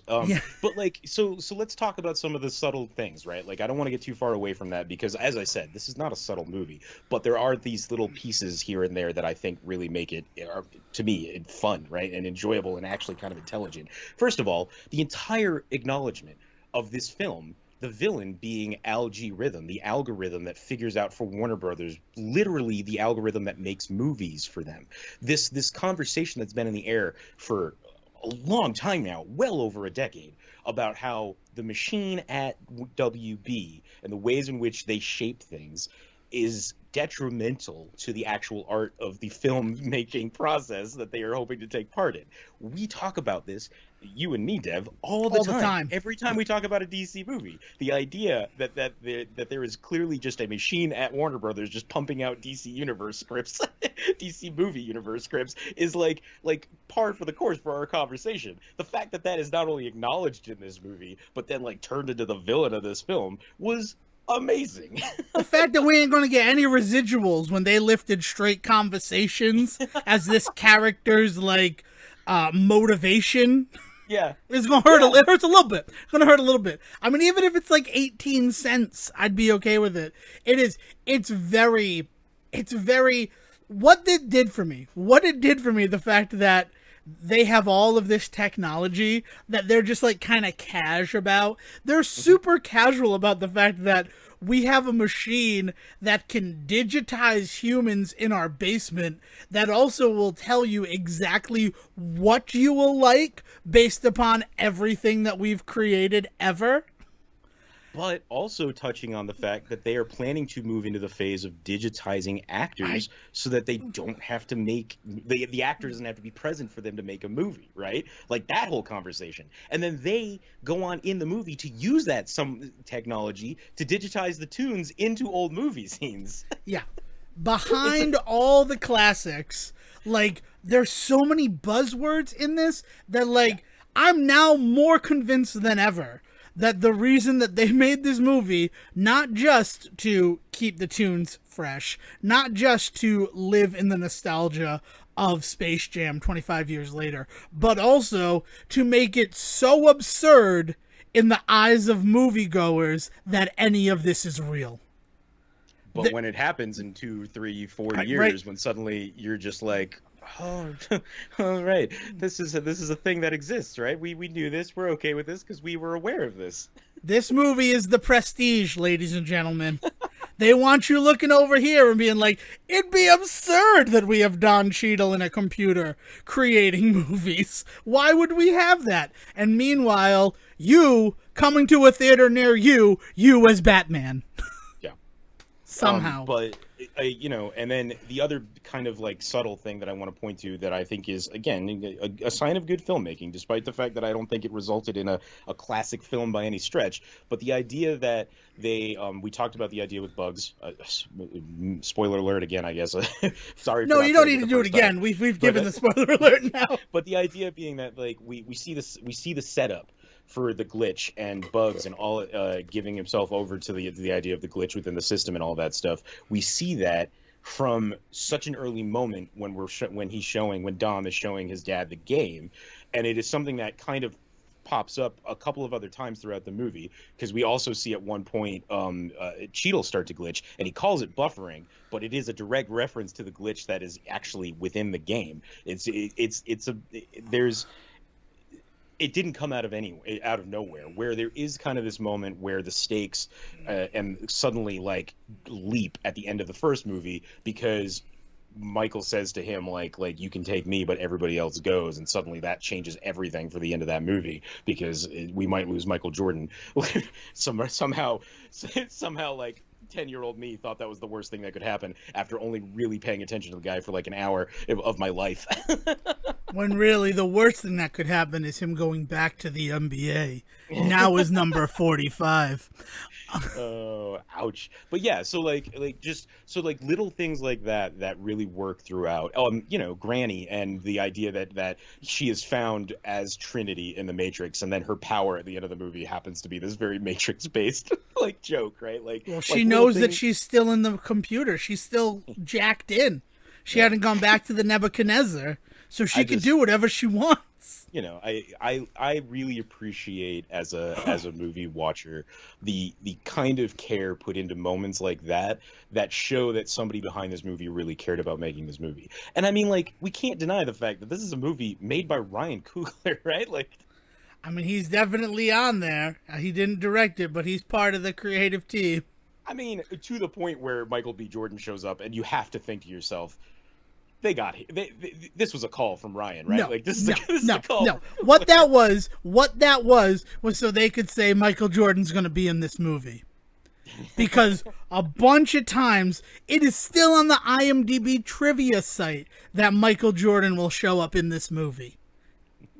But like, so let's talk about some of the subtle things, right? Like, I don't want to get too far away from that because, as I said, this is not a subtle movie, but there are these little pieces here and there that I think really make it, to me, fun, right, and enjoyable and actually kind of intelligent. First of all, the entire acknowledgement of this film, the villain being Algae Rhythm, the algorithm that figures out for Warner Brothers, literally the algorithm that makes movies for them. This conversation that's been in the air for a long time now, well over a decade, about how the machine at WB and the ways in which they shape things is detrimental to the actual art of the film-making process that they are hoping to take part in. We talk about this, you and me, Dev, all the time. Every time we talk about a DC movie, the idea that there is clearly just a machine at Warner Brothers just pumping out DC universe scripts, DC movie universe scripts, is like par for the course for our conversation. The fact that that is not only acknowledged in this movie, but then like turned into the villain of this film was amazing. The fact that we ain't going to get any residuals when they lifted straight conversations as this character's like motivation. Yeah, it's gonna hurt. It hurts a little bit. It's gonna hurt a little bit. I mean, even if it's like 18 cents, I'd be okay with it. It's very. What it did for me. The fact that they have all of this technology that they're just like kind of cash about. They're super casual about the fact that we have a machine that can digitize humans in our basement that also will tell you exactly what you will like based upon everything that we've created ever. But also touching on the fact that they are planning to move into the phase of digitizing actors so that they don't have to make the actor doesn't have to be present for them to make a movie, right? Like that whole conversation. And then they go on in the movie to use that some technology to digitize the tunes into old movie scenes. Yeah. Behind all the classics, like there's so many buzzwords in this that like I'm now more convinced than ever that the reason that they made this movie, not just to keep the tunes fresh, not just to live in the nostalgia of Space Jam 25 years later, but also to make it so absurd in the eyes of moviegoers that any of this is real. But when it happens in 2, 3, 4 years, when suddenly you're just like, oh, all right, this is a thing that exists, right? We knew this. We're okay with this because we were aware of this. This movie is The Prestige, ladies and gentlemen. They want you looking over here and being like, it'd be absurd that we have Don Cheadle in a computer creating movies. Why would we have that? And meanwhile, you coming to a theater near you as Batman. Yeah. Somehow. But you know, and then the other kind of like subtle thing that I want to point to that I think is, again, a sign of good filmmaking, despite the fact that I don't think it resulted in a classic film by any stretch. But the idea that we talked about the idea with Bugs. Spoiler alert again, I guess. Sorry for No, not you don't saying need it to the do it first time. again. We've But given the spoiler alert now. but the idea being that like we see this, we see the setup for the glitch and Bugs and all giving himself over to the idea of the glitch within the system and all that stuff. We see that from such an early moment when when Dom is showing his dad the game, and it is something that kind of pops up a couple of other times throughout the movie, because we also see at one point Cheadle start to glitch, and he calls it buffering, but it is a direct reference to the glitch that is actually within the game. It didn't come out of nowhere, where there is kind of this moment where the stakes and suddenly like leap at the end of the first movie, because Michael says to him like you can take me but everybody else goes, and suddenly that changes everything for the end of that movie, because we might lose Michael Jordan. somehow like 10-year-old me thought that was the worst thing that could happen after only really paying attention to the guy for like an hour of my life. When really the worst thing that could happen is him going back to the NBA. Now is number 45. Oh, ouch. But yeah, so like little things like that really work throughout. You know, Granny and the idea that she is found as Trinity in the Matrix, and then her power at the end of the movie happens to be this very Matrix based like joke, right? Like, Well, she knows that she's still in the computer. She's still jacked in. She hadn't gone back to the Nebuchadnezzar, so she can do whatever she wants. You know, I really appreciate as a movie watcher the kind of care put into moments like that show that somebody behind this movie really cared about making this movie. And I mean, like, we can't deny the fact that this is a movie made by Ryan Coogler, right? Like, I mean, he's definitely on there. He didn't direct it, but he's part of the creative team. I mean, to the point where Michael B. Jordan shows up, and you have to think to yourself, they got it. This was a call from Ryan, right? No, Like, this is a call. No. What that was so they could say Michael Jordan's going to be in this movie. Because a bunch of times it is still on the IMDb trivia site that Michael Jordan will show up in this movie.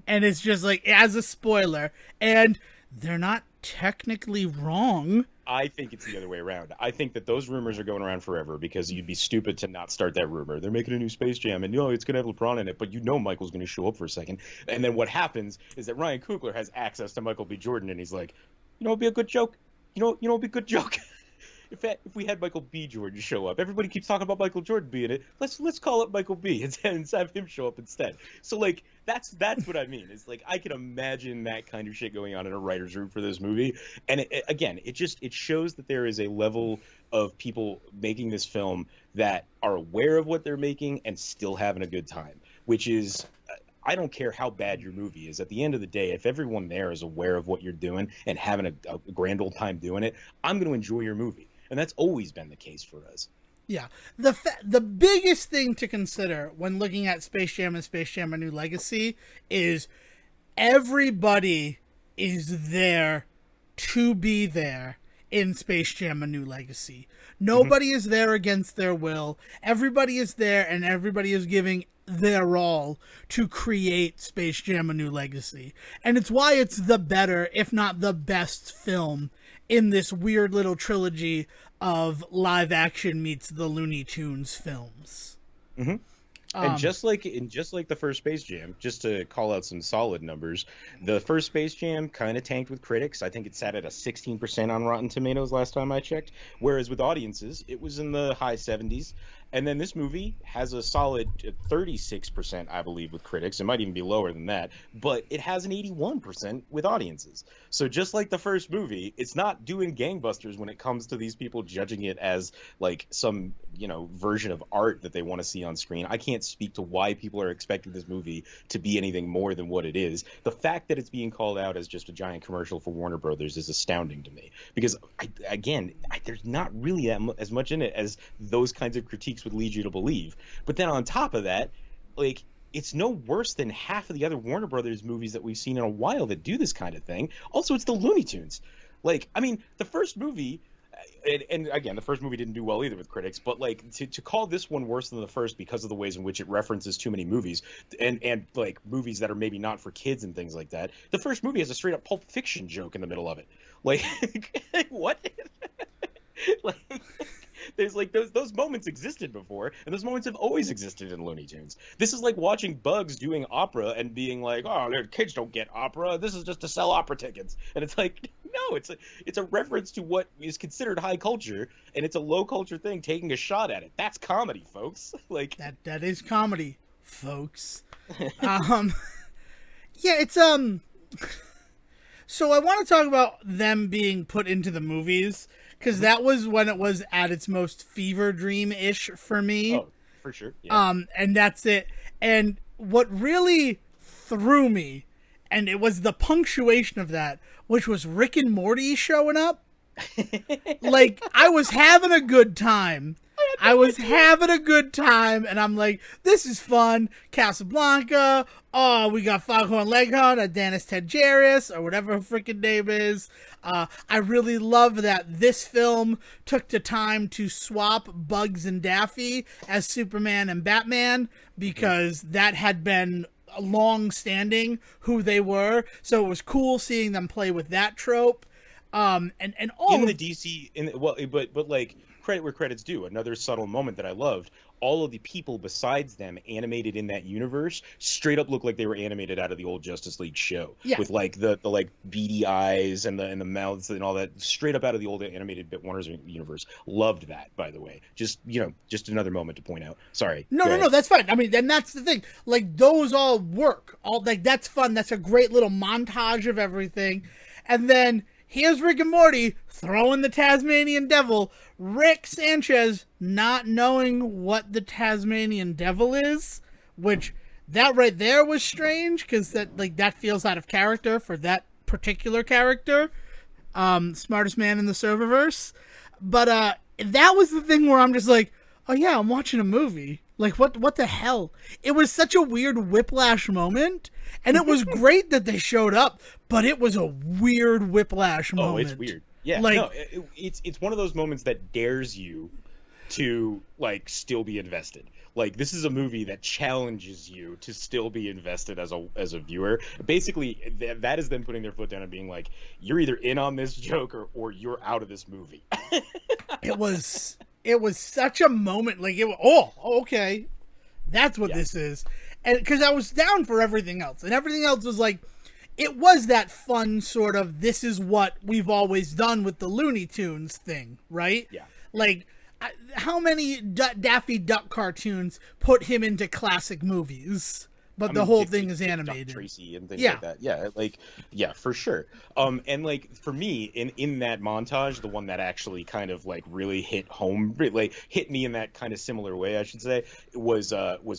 And it's just like, as a spoiler, and they're not technically wrong. I think it's the other way around. I think that those rumors are going around forever, because you'd be stupid to not start that rumor. They're making a new Space Jam, and it's going to have LeBron in it, but Michael's going to show up for a second. And then what happens is that Ryan Coogler has access to Michael B. Jordan, and he's like, it'd be a good joke. It'd be a good joke. If we had Michael B. Jordan show up, everybody keeps talking about Michael Jordan being it. Let's call it Michael B. and have him show up instead. So like that's what I mean. It's like I can imagine that kind of shit going on in a writer's room for this movie. And it shows that there is a level of people making this film that are aware of what they're making and still having a good time, which is. I don't care how bad your movie is. At the end of the day, if everyone there is aware of what you're doing and having a grand old time doing it, I'm going to enjoy your movie. And that's always been the case for us. Yeah. The biggest thing to consider when looking at Space Jam and Space Jam: A New Legacy is everybody is there to be there in Space Jam: A New Legacy. Nobody is there against their will. Everybody is there, and everybody is giving their all to create Space Jam: A New Legacy. And it's why it's the better, if not the best film in this weird little trilogy of live action meets the Looney Tunes films. Mm-hmm. And just like the first Space Jam, just to call out some solid numbers, the first Space Jam kind of tanked with critics. I think it sat at a 16% on Rotten Tomatoes last time I checked, whereas with audiences, it was in the high 70s. And then this movie has a solid 36%, I believe, with critics. It might even be lower than that, but it has an 81% with audiences. So just like the first movie, it's not doing gangbusters when it comes to these people judging it as like some, version of art that they want to see on screen. I can't speak to why people are expecting this movie to be anything more than what it is. The fact that it's being called out as just a giant commercial for Warner Brothers is astounding to me, because there's not really as much in it as those kinds of critiques would lead you to believe. But then on top of that, like, it's no worse than half of the other Warner Brothers movies that we've seen in a while that do this kind of thing. Also, it's the Looney Tunes. Like, I mean, the first movie, and again, the first movie didn't do well either with critics, but like to call this one worse than the first because of the ways in which it references too many movies and like movies that are maybe not for kids and things like that. The first movie has a straight up Pulp Fiction joke in the middle of it. Like what? Like there's like those moments existed before, and those moments have always existed in Looney Tunes. This is like watching Bugs doing opera and being like, "Oh, kids don't get opera. This is just to sell opera tickets." And it's like, no, it's a reference to what is considered high culture, and it's a low culture thing taking a shot at it. That's comedy, folks. Like that is comedy, folks. Yeah, it's So I want to talk about them being put into the movies, because that was when it was at its most fever dream-ish for me. Oh, for sure. Yeah. And that's it. And what really threw me, and it was the punctuation of that, which was Rick and Morty showing up. Like, I was having a good time. And I'm like, this is fun. Casablanca. Oh, we got Foghorn Leghorn, Dennis Tedjaris, or whatever her freaking name is. I really love that this film took the time to swap Bugs and Daffy as Superman and Batman, because that had been long-standing who they were. So it was cool seeing them play with that trope. And all in the DC, but like, credit where credit's due. Another subtle moment that I loved. All of the people besides them animated in that universe straight up look like they were animated out of the old Justice League show. Yeah. With like the like beady eyes and the mouths and all that, straight up out of the old animated Warner's universe. Loved that, by the way. Just another moment to point out. Sorry. No, that's fine. I mean, and that's the thing. Like, those all work. All like, that's fun. That's a great little montage of everything. And then here's Rick and Morty throwing the Tasmanian Devil. Rick Sanchez not knowing what the Tasmanian Devil is, which that right there was strange, because that feels out of character for that particular character. Smartest man in the serververse. But that was the thing where I'm just like, oh yeah, I'm watching a movie. Like, what the hell? It was such a weird whiplash moment, and it was great that they showed up, but it was a weird whiplash moment. Oh, it's weird. Yeah, like, no, it's one of those moments that dares you to, like, still be invested. Like, this is a movie that challenges you to still be invested as a viewer. Basically, that is them putting their foot down and being like, you're either in on this joke or you're out of this movie. It was such a moment. Like, okay, that's what this is. And because I was down for everything else, and everything else was like, it was that fun sort of, this is what we've always done with the Looney Tunes thing, right? Yeah. Like, how many Daffy Duck cartoons put him into classic movies? But the whole thing is animated. Tracy and things like that. Yeah, like, yeah, for sure. And like, for me, in that montage, the one that actually kind of like really hit home, like hit me in that kind of similar way, I should say, was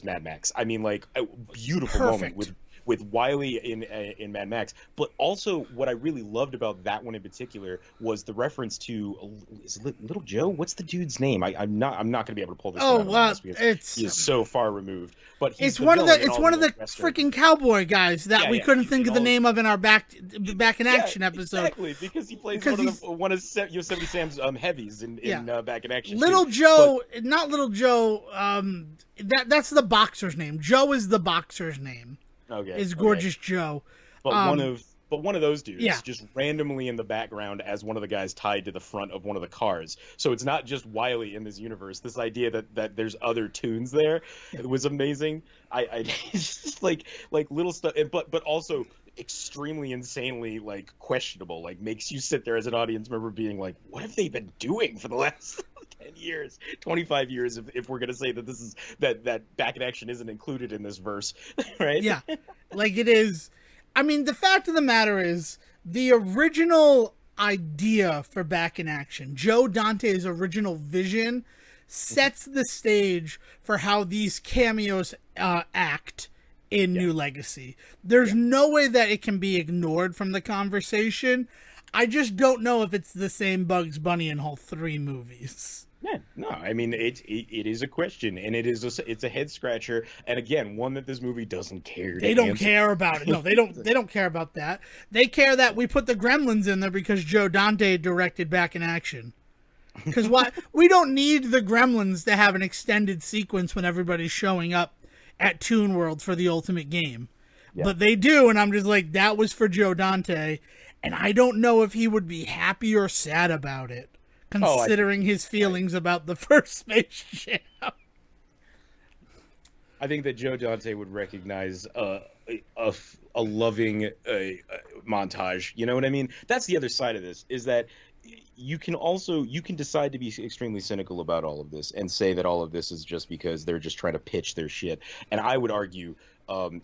Mad Max. I mean, like, a beautiful moment with Wiley in Mad Max, but also what I really loved about that one in particular was the reference to, is it Little Joe? What's the dude's name? I'm not going to be able to pull this. Oh well, he is so far removed. But it's one of the freaking cowboy guys that we couldn't think of the name of in our back in action episode. Exactly, because he plays one of Yosemite Sam's heavies in Back in Action. Little Joe, not Little Joe. That's the boxer's name. Joe is the boxer's name. Okay. Is Gorgeous Joe. But one of those dudes just randomly in the background as one of the guys tied to the front of one of the cars. So it's not just Wiley in this universe. This idea that there's other tunes there, it was amazing. I just like little stuff, but also extremely insanely like questionable. Like, makes you sit there as an audience member being like, what have they been doing for the last 10 years, 25 years, if we're going to say that this is that Back in Action isn't included in this verse, right? Yeah, like it is. I mean, the fact of the matter is, the original idea for Back in Action, Joe Dante's original vision, sets the stage for how these cameos act in New Legacy. There's no way that it can be ignored from the conversation. I just don't know if it's the same Bugs Bunny in all three movies. Yeah, no, I mean, it is a question, and it's a head scratcher, and again, one that this movie doesn't care. They don't care about it. No, they don't care about that. They care that we put the Gremlins in there because Joe Dante directed Back in Action. Because why we don't need the Gremlins to have an extended sequence when everybody's showing up at Toon World for the ultimate game. Yeah. But they do, and I'm just like, that was for Joe Dante, and I don't know if he would be happy or sad about it, considering his feelings about the first Space Jam. I think that Joe Dante would recognize a loving montage. You know what I mean? That's the other side of this, is that you can decide to be extremely cynical about all of this and say that all of this is just because they're just trying to pitch their shit. And I would argue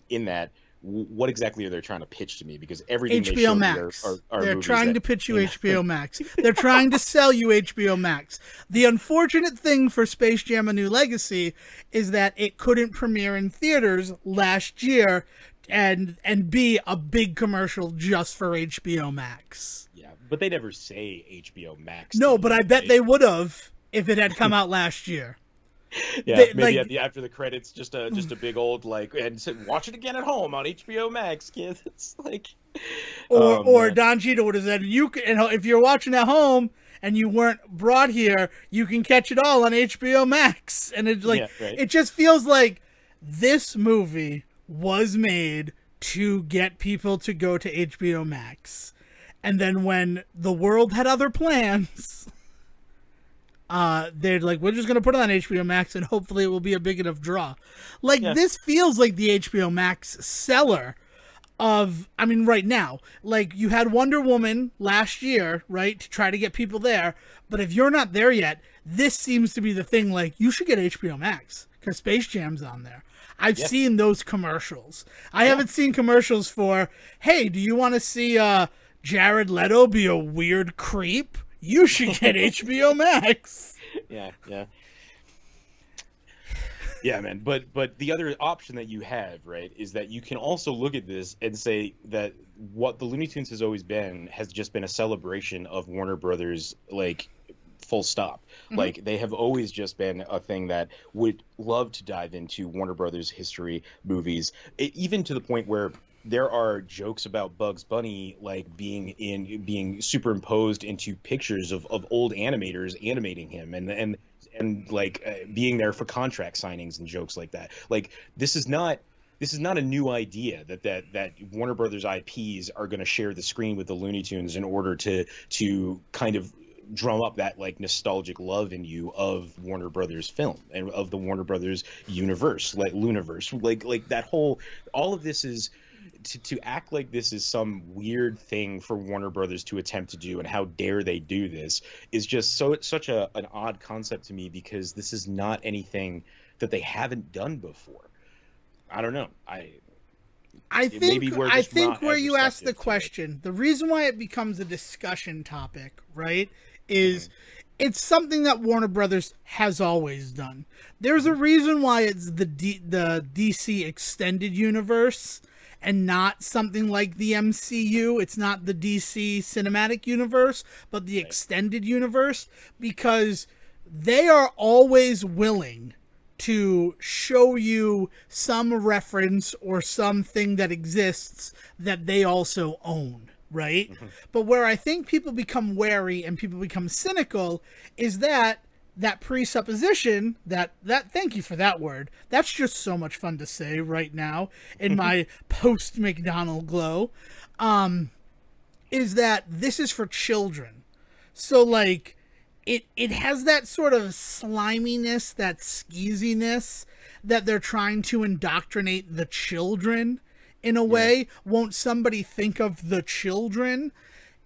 in that, what exactly are they trying to pitch to me? Because everything HBO they show Max. me are They're trying to pitch you Yeah. HBO Max. They're trying to sell you HBO Max. The unfortunate thing for Space Jam: A New Legacy is that it couldn't premiere in theaters last year and be a big commercial just for HBO Max. Yeah, but they never say HBO Max. No, but I bet they would have if it had come out last year. Yeah, maybe after the credits, just a big old and said, watch it again at home on HBO Max, kids. It's like, or Don Cheadle would have said, you can, if you're watching at home and you weren't brought here, you can catch it all on HBO Max. And it's like, It just feels like this movie was made to get people to go to HBO Max, and then when the world had other plans. They're like, we're just going to put it on HBO Max and hopefully it will be a big enough draw. This feels like the HBO Max seller right now. Like, you had Wonder Woman last year, right, to try to get people there. But if you're not there yet, this seems to be the thing. Like, you should get HBO Max because Space Jam's on there. I've seen those commercials. I haven't seen commercials for, hey, do you want to see Jared Leto be a weird creep? You should get HBO Max. Yeah. Yeah, man. But the other option that you have, right, is that you can also look at this and say that what the Looney Tunes has always been has just been a celebration of Warner Brothers, full stop. Mm-hmm. They have always just been a thing that would love to dive into Warner Brothers history, movies, even to the point where there are jokes about Bugs Bunny being superimposed into pictures of old animators animating him and being there for contract signings and jokes like that. This is not a new idea that Warner Brothers IPs are going to share the screen with the Looney Tunes in order to kind of drum up that nostalgic love in you of Warner Brothers film and of the Warner Brothers universe, Looniverse, that whole, all of this is to act like this is some weird thing for Warner Brothers to attempt to do, and how dare they do this, is just such an odd concept to me, because this is not anything that they haven't done before. I don't know. I think where you ask the question, the reason why it becomes a discussion topic, right, is it's something that Warner Brothers has always done. There's a reason why it's the DC extended universe and not something like the MCU. It's not the DC cinematic universe, but the extended universe, because they are always willing to show you some reference or something that exists that they also own, right? Mm-hmm. But where I think people become wary and people become cynical is that presupposition that thank you for that word. That's just so much fun to say right now in my post McDonald glow. Is that this is for children. So it has that sort of sliminess, that skeeziness that they're trying to indoctrinate the children in a way. Won't somebody think of the children?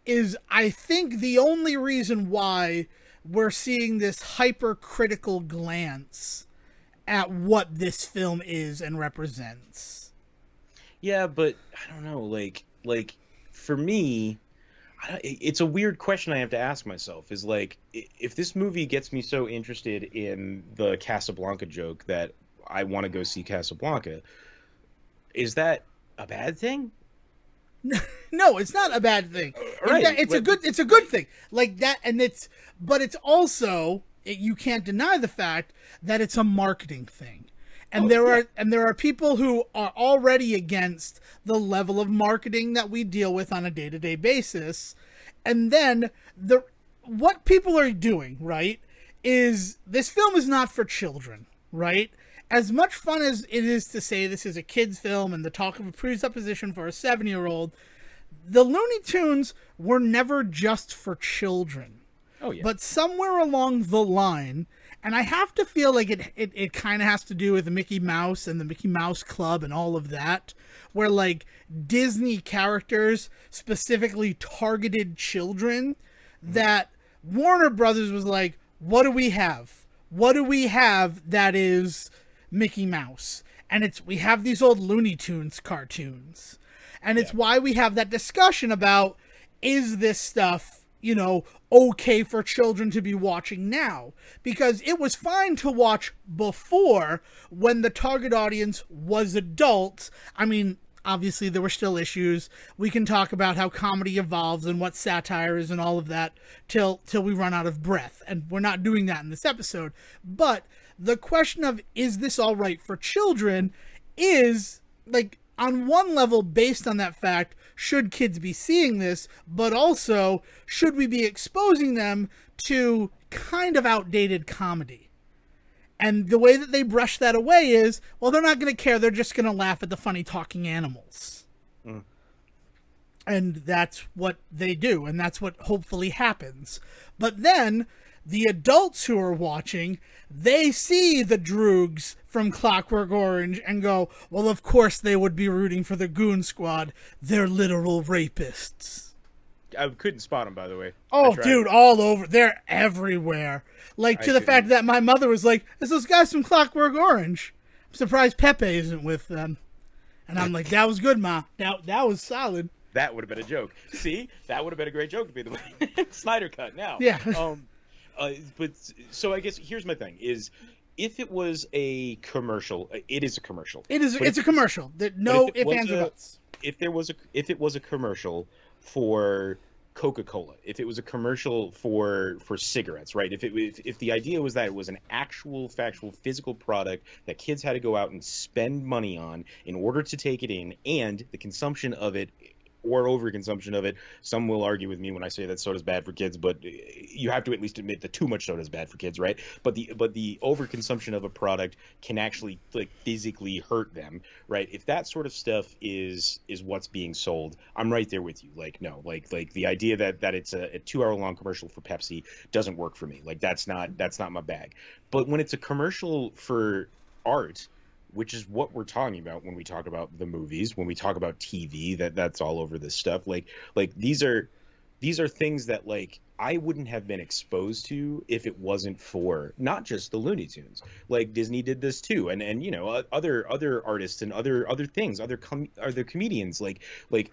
Is, I think, the only reason why we're seeing this hypercritical glance at what this film is and represents. Yeah, but I don't know, for me, it's a weird question I have to ask myself, is if this movie gets me so interested in the Casablanca joke that I want to go see Casablanca, is that a bad thing? No, it's not a bad thing. Right. It's a good thing. But it's also, you can't deny the fact that it's a marketing thing. And there are people who are already against the level of marketing that we deal with on a day-to-day basis. And then what people are doing, right, is this film is not for children, right? As much fun as it is to say this is a kid's film and the talk of a presupposition for a 7-year-old, the Looney Tunes were never just for children. Oh, yeah. But somewhere along the line, and I have to feel like it kind of has to do with the Mickey Mouse and the Mickey Mouse Club and all of that, where like Disney characters specifically targeted children, that Warner Brothers was like, what do we have? What do we have that is Mickey Mouse? And we have these old Looney Tunes cartoons. And it's why we have that discussion about, is this stuff, you know, okay for children to be watching now? Because it was fine to watch before, when the target audience was adults. I mean, obviously there were still issues. We can talk about how comedy evolves and what satire is and all of that till we run out of breath. And we're not doing that in this episode. But the question of, is this all right for children, is, like, on one level, based on that fact, should kids be seeing this, but also, should we be exposing them to kind of outdated comedy? And the way that they brush that away is, well, they're not going to care. They're just going to laugh at the funny talking animals. Mm. And that's what they do, and that's what hopefully happens. But then, the adults who are watching, they see the Droogs from Clockwork Orange and go, well, of course they would be rooting for the Goon Squad. They're literal rapists. I couldn't spot them, by the way. Oh, dude, all over. They're everywhere. Like, to the fact that my mother was like, it's those guys from Clockwork Orange. I'm surprised Pepe isn't with them. And I'm like, that was good, Ma. That was solid. That would have been a joke. See? That would have been a great joke to be the Snyder Cut now. Yeah. But so I guess here's my thing is, if it was a commercial, it is a commercial. It's a commercial. No ifs, ands, or buts. If it was a commercial for Coca-Cola, if it was a commercial for cigarettes, right? If the idea was that it was an actual, factual, physical product that kids had to go out and spend money on in order to take it in, and the consumption of it or overconsumption of it. Some will argue with me when I say that soda's bad for kids, but you have to at least admit that too much soda is bad for kids, right? But the overconsumption of a product can actually like physically hurt them, right? If that sort of stuff is what's being sold, I'm right there with you. Like, no, like the idea that it's a 2-hour long commercial for Pepsi doesn't work for me. Like, that's not my bag. But when it's a commercial for art, which is what we're talking about when we talk about the movies, when we talk about TV, that's all over this stuff. Like these are things that like I wouldn't have been exposed to if it wasn't for not just the Looney Tunes. Like Disney did this too, and you know, other artists and other things, other comedians. Like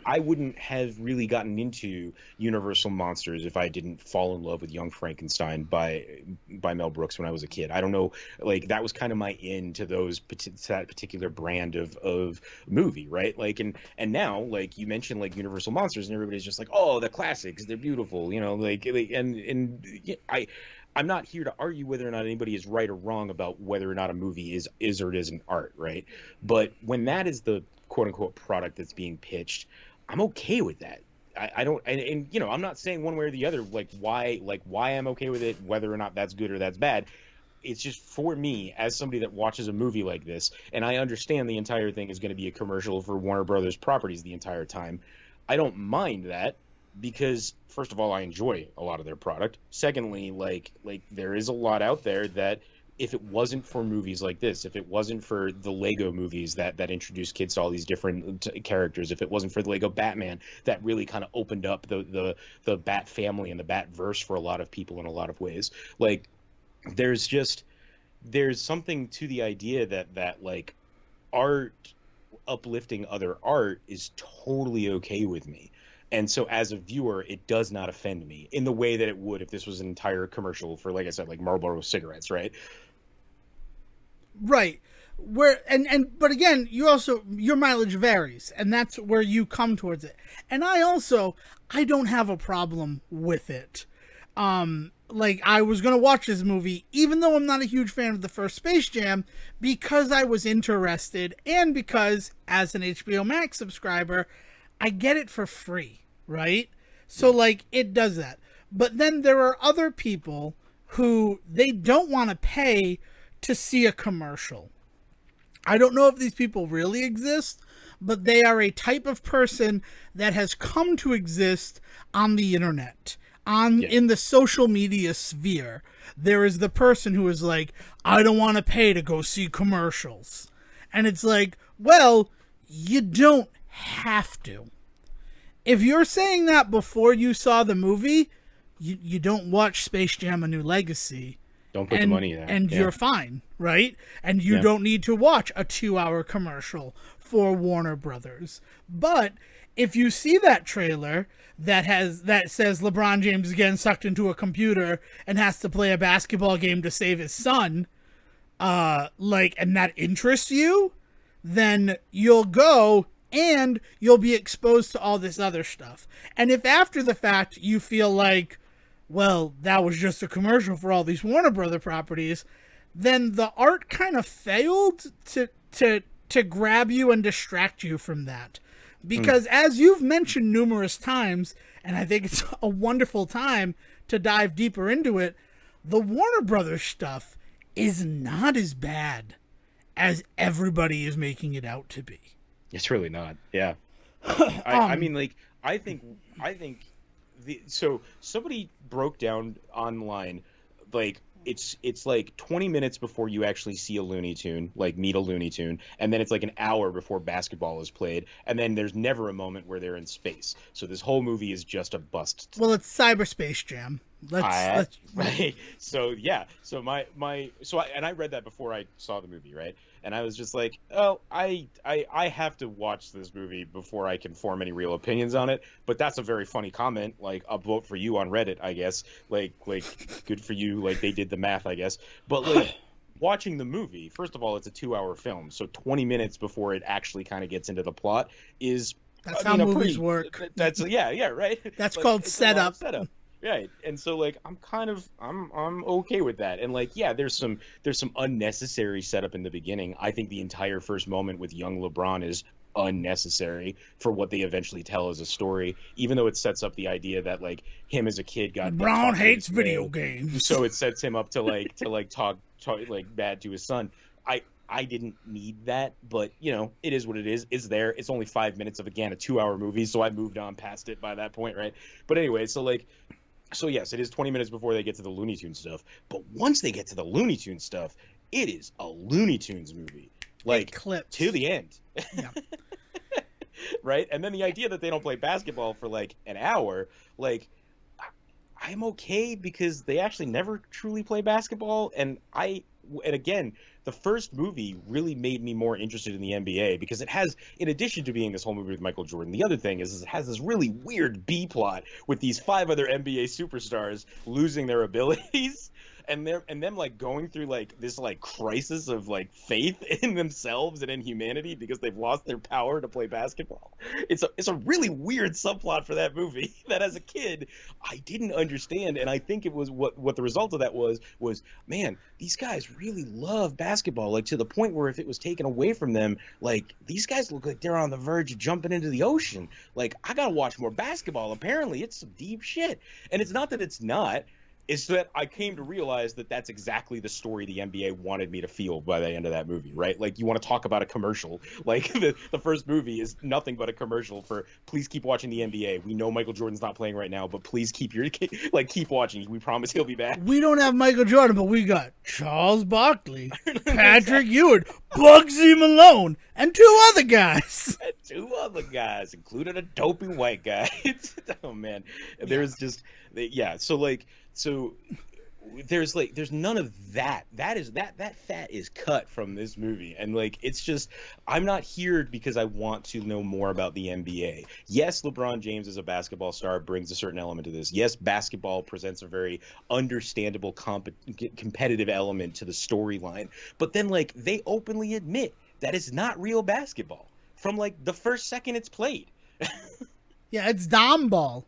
I wouldn't have really gotten into Universal Monsters if I didn't fall in love with Young Frankenstein by Mel Brooks when I was a kid. I don't know, like that was kind of my in to that particular brand of movie, right? Like and now, like you mentioned, like Universal Monsters, and everybody's just like, oh, the classics, they're beautiful, you know, like. And I'm not here to argue whether or not anybody is right or wrong about whether or not a movie is or isn't art, right? But when that is the quote unquote product that's being pitched, I'm okay with that. I don't, and you know, I'm not saying one way or the other, like why I'm okay with it, whether or not that's good or that's bad. It's just for me, as somebody that watches a movie like this, and I understand the entire thing is going to be a commercial for Warner Brothers properties the entire time. I don't mind that. Because first of all, I enjoy a lot of their product. Secondly, like there is a lot out there that if it wasn't for movies like this, if it wasn't for the Lego movies that introduce kids to all these different characters, if it wasn't for the Lego Batman that really kind of opened up the Bat family and the Bat-verse for a lot of people in a lot of ways, like there's something to the idea that like art uplifting other art is totally okay with me. And so as a viewer, it does not offend me in the way that it would if this was an entire commercial for, like I said, like Marlboro cigarettes, right? Right. But again, your mileage varies, and that's where you come towards it. And I don't have a problem with it. Like I was going to watch this movie, even though I'm not a huge fan of the first Space Jam, because I was interested and because as an HBO Max subscriber, I get it for free, right? So, like, it does that. But then there are other people who they don't want to pay to see a commercial. I don't know if these people really exist, but they are a type of person that has come to exist on the internet, in the social media sphere. There is the person who is like, I don't want to pay to go see commercials. And it's like, well, you don't have to. If you're saying that before you saw the movie, you don't watch Space Jam: A New Legacy. Don't put the money there. And you're fine, right? And you don't need to watch a 2-hour commercial for Warner Brothers. But if you see that trailer that says LeBron James is getting sucked into a computer and has to play a basketball game to save his son, and that interests you, then you'll go and you'll be exposed to all this other stuff. And if after the fact you feel like, well, that was just a commercial for all these Warner Brother properties, then the art kind of failed to grab you and distract you from that. Because as you've mentioned numerous times, and I think it's a wonderful time to dive deeper into it, the Warner Brothers stuff is not as bad as everybody is making it out to be. It's really not. Yeah. I mean, like, I think so somebody broke down online, like, it's like 20 minutes before you actually see a Looney Tune, like meet a Looney Tune, and then it's like an hour before basketball is played, and then there's never a moment where they're in space. So this whole movie is just a bust. Well, it's Cyberspace Jam. Let's right. So yeah. So I read that before I saw the movie, right? And I was just like, oh, I have to watch this movie before I can form any real opinions on it. But that's a very funny comment. Like, I'll vote for you on Reddit, I guess. Like good for you. Like, they did the math, I guess. But like, watching the movie, first of all, it's a 2-hour film, so 20 minutes before it actually kind of gets into the plot is. That's how movies work. That's right. That's called setup. Right. And so like I'm okay with that. And like, yeah, there's some unnecessary setup in the beginning. I think the entire first moment with young LeBron is unnecessary for what they eventually tell as a story, even though it sets up the idea that like him as a kid got LeBron hates video games. So it sets him up to talk like bad to his son. I didn't need that, but you know, it is what it is. It's there. It's only 5 minutes of, again, a 2-hour movie, so I moved on past it by that point, right? But anyway, so yes, it is 20 minutes before they get to the Looney Tunes stuff. But once they get to the Looney Tunes stuff, it is a Looney Tunes movie. Like, to the end. Yeah. Right? And then the idea that they don't play basketball for like an hour, like, I'm okay because they actually never truly play basketball. And again, the first movie really made me more interested in the NBA because it has, in addition to being this whole movie with Michael Jordan, the other thing is it has this really weird B plot with these 5 other NBA superstars losing their abilities and them like going through like this like crisis of like faith in themselves and in humanity because they've lost their power to play basketball. It's a really weird subplot for that movie that as a kid I didn't understand, and I think it was what the result of that was man, these guys really love basketball, like to the point where if it was taken away from them, like these guys look like they're on the verge of jumping into the ocean. Like, I gotta watch more basketball. Apparently it's some deep shit. And it's not that it's not. It's that I came to realize that that's exactly the story the NBA wanted me to feel by the end of that movie, right? Like, you want to talk about a commercial. Like, the first movie is nothing but a commercial for, please keep watching the NBA. We know Michael Jordan's not playing right now, but please keep watching. We promise he'll be back. We don't have Michael Jordan, but we got Charles Barkley, Patrick Ewing, Bugsy Malone, and 2 other guys. Including a dopey white guy. Oh, man. There's just, yeah, so there's none of that. That fat is cut from this movie. And like, it's just, I'm not here because I want to know more about the NBA. Yes, LeBron James as a basketball star brings a certain element to this. Yes, basketball presents a very understandable competitive element to the storyline. But then like, they openly admit that it's not real basketball from like the first second it's played. Yeah, it's dom ball.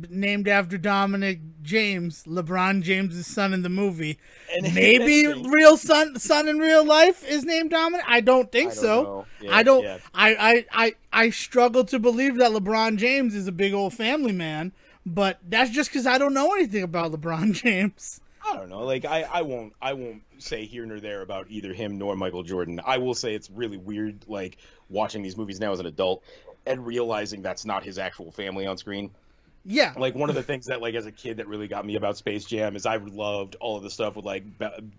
named after Dominic James, LeBron James' son in the movie. And Maybe real son in real life is named Dominic. I don't think I don't so. know. Yeah, I don't. Yeah. I struggle to believe that LeBron James is a big old family man. But that's just because I don't know anything about LeBron James. I don't know. Like I won't say here nor there about either him nor Michael Jordan. I will say it's really weird, like watching these movies now as an adult and realizing that's not his actual family on screen. Yeah. Like one of the things that, like, as a kid that really got me about Space Jam is I loved all of the stuff with like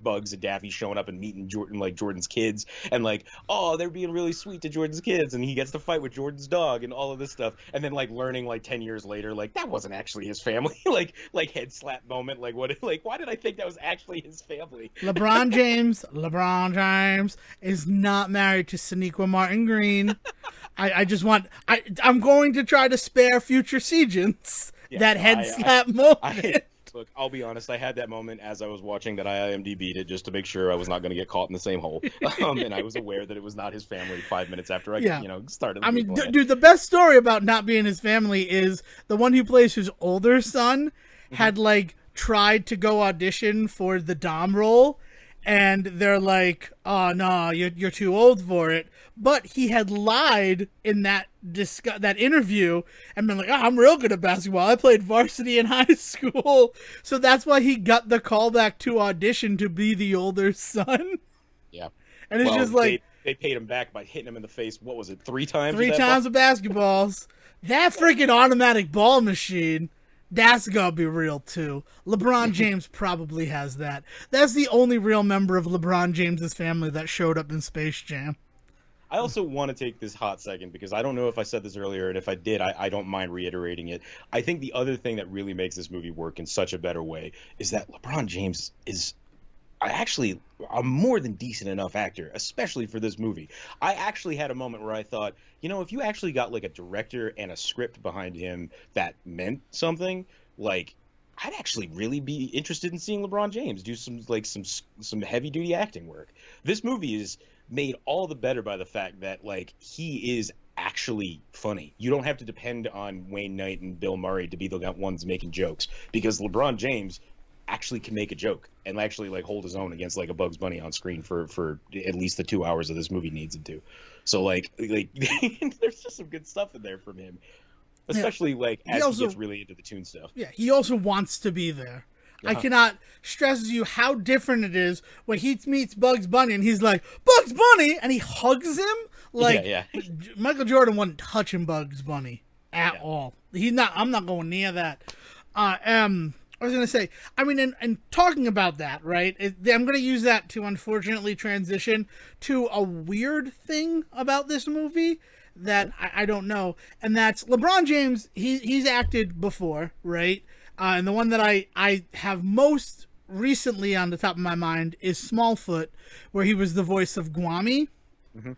Bugs and Daffy showing up and meeting Jordan, like Jordan's kids, and like, oh, they're being really sweet to Jordan's kids, and he gets to fight with Jordan's dog and all of this stuff, and then like learning like 10 years later, like that wasn't actually his family. like head slap moment, like what, like why did I think that was actually his family? LeBron James is not married to Sonequa Martin Green. I'm going to try to spare future Sejohns that head slap moment. Look, I'll be honest. I had that moment as I was watching that I IMDb'd it just to make sure I was not going to get caught in the same hole. And I was aware that it was not his family 5 minutes after I, started. I mean, dude, the best story about not being his family is the one who plays his older son had like tried to go audition for the Dom role. And they're like, "Oh no, you're too old for it." But he had lied in that interview and been like, "Oh, I'm real good at basketball. I played varsity in high school." So that's why he got the callback to audition to be the older son. Yeah, and it's just like they paid him back by hitting him in the face. What was it? 3 times? 3 times with basketballs. That freaking automatic ball machine. That's gotta be real too. LeBron James probably has that. That's the only real member of LeBron James's family that showed up in Space Jam. I also want to take this hot second because I don't know if I said this earlier, and if I did, I don't mind reiterating it. I think the other thing that really makes this movie work in such a better way is that LeBron James is actually a more than decent enough actor, especially for this movie. I actually had a moment where I thought, if you actually got like a director and a script behind him that meant something, like I'd actually really be interested in seeing LeBron James do some heavy duty acting work. This movie is made all the better by the fact that like he is actually funny. You don't have to depend on Wayne Knight and Bill Murray to be the ones making jokes, because LeBron James actually can make a joke and actually like hold his own against like a Bugs Bunny on screen for at least the 2 hours of this movie needs him to. So like there's just some good stuff in there from him, especially like as he gets really into the tune stuff. Yeah, he also wants to be there. I cannot stress to you how different it is when he meets Bugs Bunny and he's like, "Bugs Bunny!" and he hugs him. Like, Michael Jordan wasn't touching Bugs Bunny at all. I'm not going near that. I was going to say, I mean, and talking about that, right, I'm going to use that to unfortunately transition to a weird thing about this movie that I don't know. And that's LeBron James. He's acted before, right? And the one that I have most recently on the top of my mind is Smallfoot, where he was the voice of Gwami. Mm-hmm.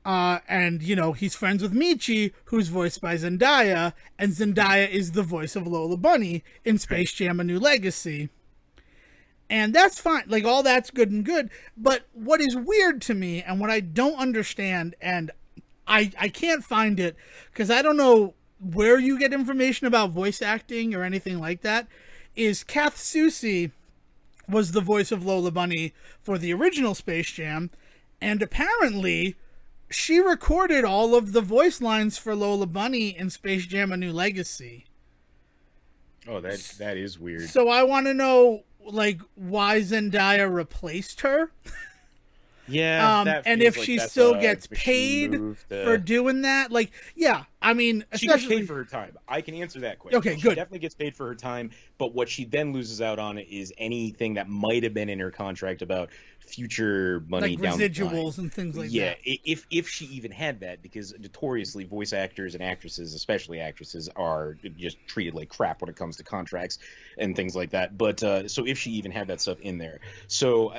And, he's friends with Michi, who's voiced by Zendaya, and Zendaya is the voice of Lola Bunny in Space Jam: A New Legacy. And that's fine. Like, all that's good and good. But what is weird to me, and what I don't understand, and I can't find it, because I don't know where you get information about voice acting or anything like that, is Kath Soucie was the voice of Lola Bunny for the original Space Jam, and apparently she recorded all of the voice lines for Lola Bunny in Space Jam: A New Legacy. Oh, that is weird. So I want to know, like, why Zendaya replaced her. Yeah, and if she still gets paid for doing that, like, yeah, I mean, she gets paid for her time. I can answer that question. Okay, she good. Definitely gets paid for her time, but what she then loses out on is anything that might have been in her contract about future money, like residuals and things like that. Yeah, if she even had that, because notoriously voice actors and actresses, especially actresses, are just treated like crap when it comes to contracts and things like that. But so if she even had that stuff in there, so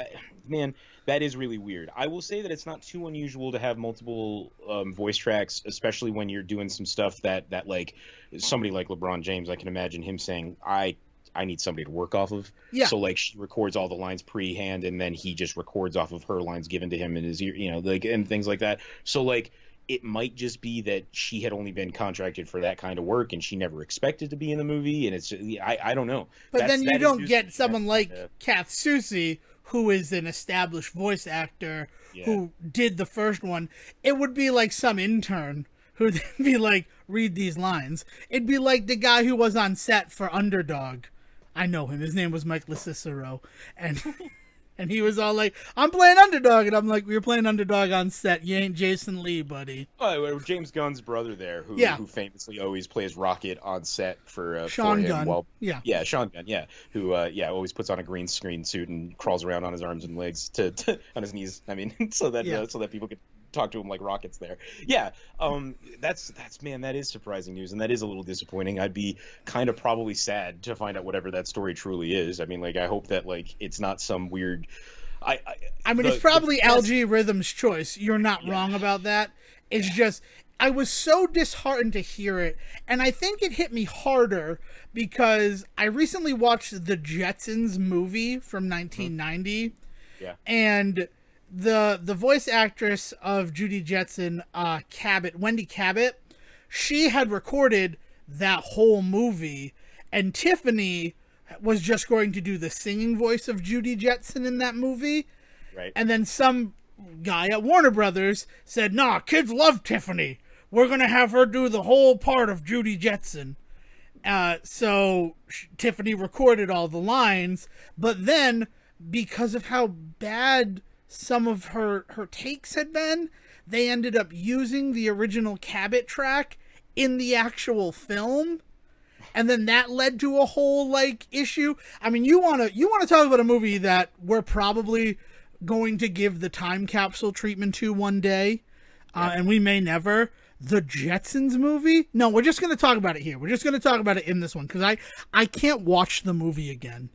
man. That is really weird. I will say that it's not too unusual to have multiple voice tracks, especially when you're doing some stuff that like somebody like LeBron James, I can imagine him saying, I need somebody to work off of. Yeah. So like she records all the lines pre-hand and then he just records off of her lines given to him in his ear, like, and things like that. So like it might just be that she had only been contracted for that kind of work and she never expected to be in the movie, and it's I don't know. But then you don't get news. someone like Kath Soucie, who is an established voice actor who did the first one. It would be like some intern who'd then be like, read these lines. It'd be like the guy who was on set for Underdog. I know him. His name was Mike Licicero. And and he was all like, I'm playing Underdog. And I'm like, we're playing Underdog on set. You ain't Jason Lee, buddy. Oh, James Gunn's brother there, who famously always plays Rocket on set for Sean for Gunn. Well, yeah, Sean Gunn, who always puts on a green screen suit and crawls around on his arms and legs to on his knees. I mean, so that people could talk to him like Rocket's there. That's man, that is surprising news, and that is a little disappointing. I'd be kind of probably sad to find out whatever that story truly is. I mean, like, I hope that, like, it's not some weird I mean, it's probably Algae Rhythm's choice. You're not wrong about that. It's just, I was so disheartened to hear it, and I think it hit me harder because I recently watched the Jetsons movie from 1990, and the voice actress of Judy Jetson, Wendy Cabot, she had recorded that whole movie, and Tiffany was just going to do the singing voice of Judy Jetson in that movie. Right. And then some guy at Warner Brothers said, nah, kids love Tiffany. We're going to have her do the whole part of Judy Jetson. So Tiffany recorded all the lines, but then because of how bad some of her takes had been, they ended up using the original Cabot track in the actual film. And then that led to a whole, like, issue. I mean, you want to talk about a movie that we're probably going to give the time capsule treatment to one day, and we may never. The Jetsons movie? No, we're just going to talk about it here. We're just going to talk about it in this one, because I can't watch the movie again.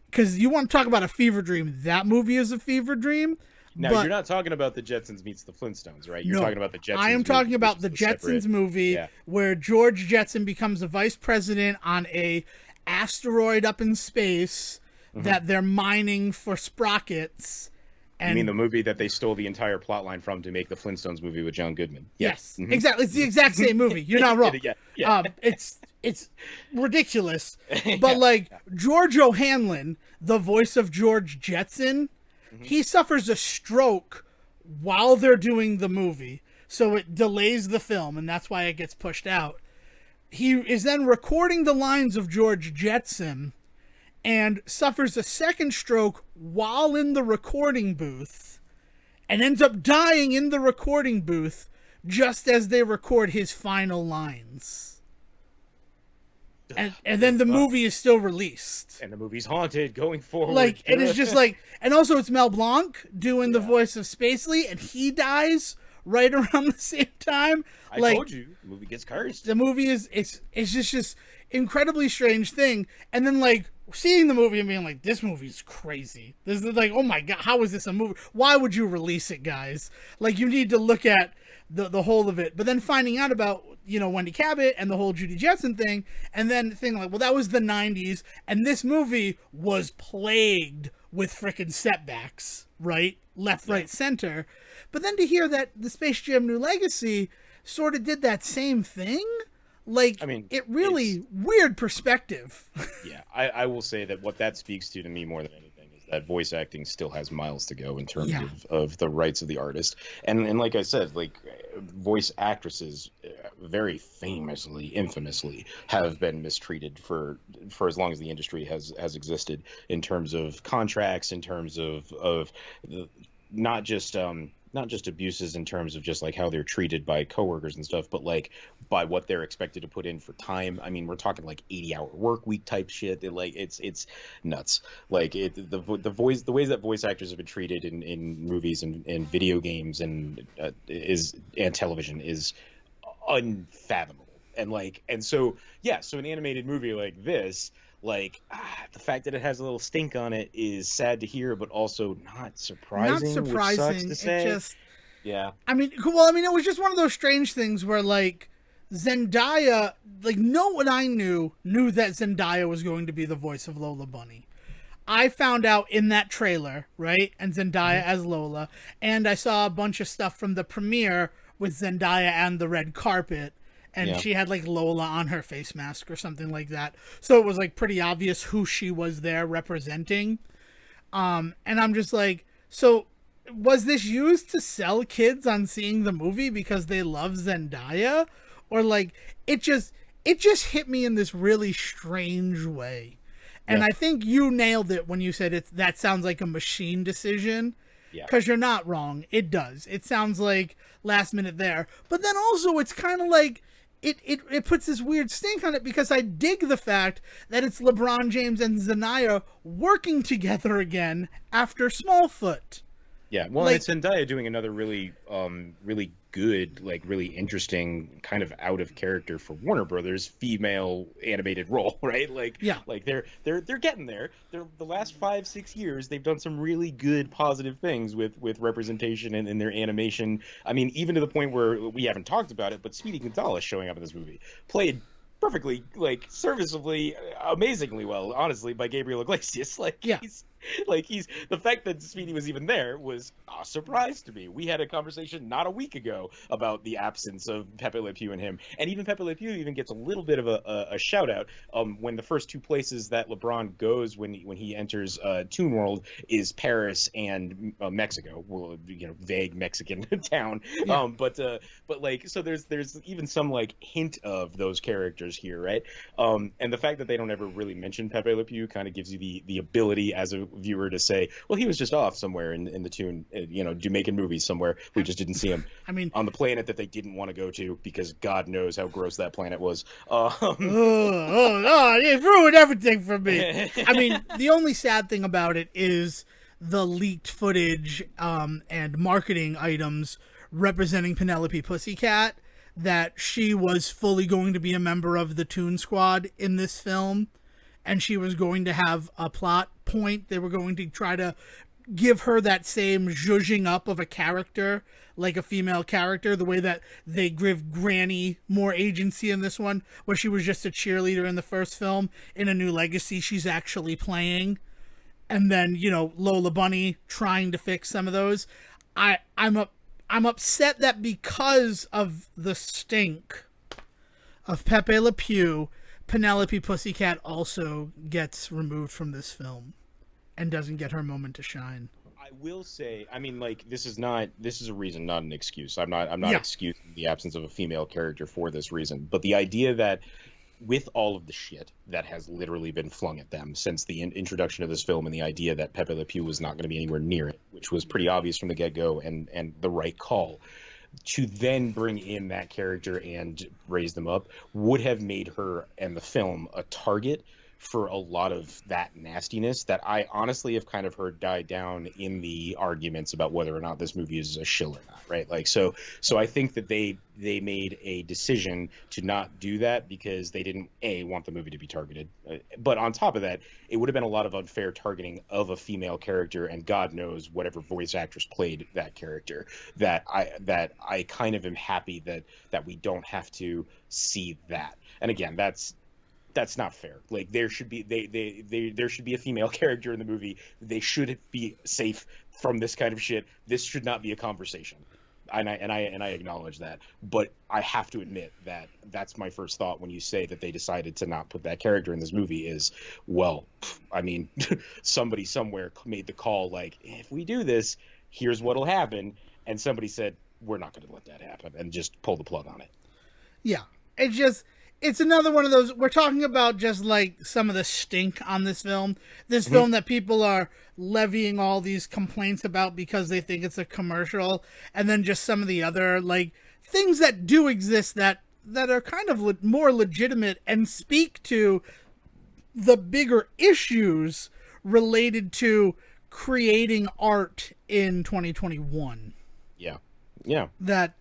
Because you want to talk about a fever dream. That movie is a fever dream. Now, you're not talking about the Jetsons meets the Flintstones, right? You're talking about the Jetsons. I am talking about the Jetsons movie where George Jetson becomes a vice president on a asteroid up in space that they're mining for sprockets. And you mean the movie that they stole the entire plot line from to make the Flintstones movie with John Goodman? Yes, exactly. It's the exact same movie. You're not wrong. It's ridiculous. But like George O'Hanlon, the voice of George Jetson, he suffers a stroke while they're doing the movie. So it delays the film, and that's why it gets pushed out. He is then recording the lines of George Jetson and suffers a second stroke while in the recording booth and ends up dying in the recording booth just as they record his final lines. And then the movie is still released. And the movie's haunted going forward. Like, and it's just like, and also it's Mel Blanc doing the voice of Spacely, and he dies right around the same time. I told you, the movie gets cursed. The movie is, it's just incredibly strange thing. And then, like, seeing the movie and being like, this movie's crazy. This is like, oh my God, how is this a movie? Why would you release it, guys? Like, you need to look at the whole of it. But then finding out about, you know, Wendy Cabot and the whole Judy Jetson thing, and then thinking like, well, that was the 90s, and this movie was plagued with frickin' setbacks, right? Left, right, center. But then to hear that the Space Jam New Legacy sort of did that same thing, like, I mean, it really weird perspective. Yeah, I will say that what that speaks to me more than anything is that voice acting still has miles to go in terms of the rights of the artist. And like I said, like, voice actresses very famously, infamously, have been mistreated for as long as the industry has existed, in terms of contracts, in terms of not just abuses in terms of just like how they're treated by coworkers and stuff, but like by what they're expected to put in for time. I mean, we're talking like 80-hour work week type shit. It's nuts. Like the ways that voice actors have been treated in movies and video games and television is unfathomable. And so an animated movie like this, like, the fact that it has a little stink on it is sad to hear, but also not surprising. Which sucks to say. I mean, it was just one of those strange things where, like, Zendaya, like, no one I knew that Zendaya was going to be the voice of Lola Bunny. I found out in that trailer, right? And Zendaya as Lola. And I saw a bunch of stuff from the premiere with Zendaya and the red carpet, and Yeah. she had like Lola on her face mask or something like that. So it was like pretty obvious who she was there representing. And I'm just like, so was this used to sell kids on seeing the movie because they love Zendaya? Or like it just hit me in this really strange way. And Yeah. I think you nailed it when you said that sounds like a machine decision. Yeah. Because you're not wrong. It does. It sounds like last minute there. But then also it's kind of like it puts this weird stink on it because I dig the fact that it's LeBron James and Zendaya working together again after Smallfoot. Yeah, well, Like, and it's Zendaya doing another really good, like really interesting, kind of out of character for Warner Brothers female animated role, right? yeah, Like they're getting there. They're the last 5-6 years, they've done some really good positive things with representation in their animation. I mean, even to the point where we haven't talked about it, but Speedy Gonzalez showing up in this movie played perfectly, like serviceably, amazingly well, honestly, by Gabriel Iglesias. yeah. He's the fact that Speedy was even there was a surprise to me. We had a conversation not a week ago about the absence of Pepe Le Pew and him, and even Pepe Le Pew even gets a little bit of a shout out when the first two places that LeBron goes when he enters Toon World is Paris and Mexico. Well, vague Mexican town. Yeah. But like, so there's even some like hint of those characters here, right? And the fact that they don't ever really mention Pepe Le Pew kind of gives you the ability as a viewer to say, well, he was just off somewhere in the Toon, making movies somewhere. We just didn't see him. I mean, On the planet that they didn't want to go to because God knows how gross that planet was. it ruined everything for me. I mean, the only sad thing about it is the leaked footage and marketing items representing Penelope Pussycat, that she was fully going to be a member of the Toon Squad in this film, and she was going to have a plot point. They were going to try to give her that same zhuzhing up of a character, like a female character, the way that they give Granny more agency in this one, where she was just a cheerleader in the first film. In A New Legacy, she's actually playing. And then, Lola Bunny trying to fix some of those. I'm upset that because of the stink of Pepe Le Pew, Penelope Pussycat also gets removed from this film and doesn't get her moment to shine. I will say, I mean, like, this is a reason, not an excuse. I'm not Yeah. excusing the absence of a female character for this reason. But the idea that with all of the shit that has literally been flung at them since the introduction of this film, and the idea that Pepe Le Pew was not going to be anywhere near it, which was pretty obvious from the get-go and the right call, to then bring in that character and raise them up would have made her and the film a target for a lot of that nastiness that I honestly have kind of heard die down in the arguments about whether or not this movie is a shill or not, right? Like, so I think that they made a decision to not do that because they didn't want the movie to be targeted, but on top of that, it would have been a lot of unfair targeting of a female character, and God knows whatever voice actress played that character. That I kind of am happy that we don't have to see that. And again, that's not fair. Like, there should be there should be a female character in the movie. They should be safe from this kind of shit. This should not be a conversation. And I acknowledge that, but I have to admit that that's my first thought when you say that they decided to not put that character in this movie is, well, I mean, somebody somewhere made the call, like, if we do this, here's what'll happen, and somebody said, we're not going to let that happen, and just pull the plug on it. Yeah. It's another one of those, we're talking about just like some of the stink on this film. This film that people are levying all these complaints about because they think it's a commercial, and then just some of the other like things that do exist that are kind of more legitimate and speak to the bigger issues related to creating art in 2021. Yeah. That,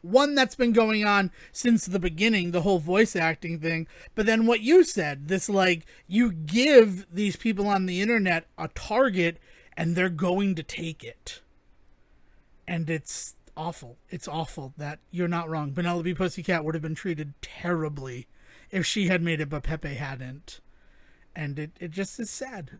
one that's been going on since the beginning, the whole voice acting thing. But then what you said, this like, you give these people on the internet a target and they're going to take it. And it's awful. It's awful. That you're not wrong. Penelope Pussycat would have been treated terribly if she had made it, but Pepe hadn't. And it just is sad.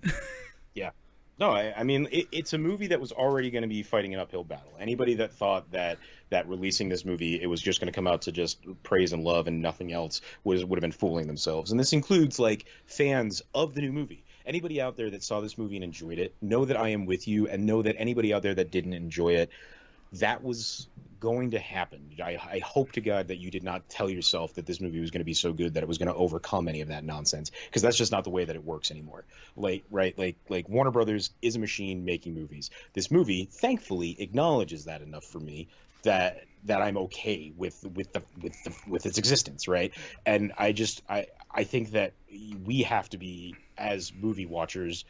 Yeah. No, I mean it's a movie that was already going to be fighting an uphill battle. Anybody that thought that releasing this movie it was just going to come out to just praise and love and nothing else would have been fooling themselves. And this includes like fans of the new movie. Anybody out there that saw this movie and enjoyed it, know that I am with you, and know that anybody out there that didn't enjoy it, that was going to happen. I hope to God that you did not tell yourself that this movie was going to be so good that it was going to overcome any of that nonsense, because that's just not the way that it works anymore. Like, right, like Warner Brothers is a machine making movies. This movie, thankfully, acknowledges that enough for me that I'm okay with its existence, right? And I think that we have to be, as movie watchers,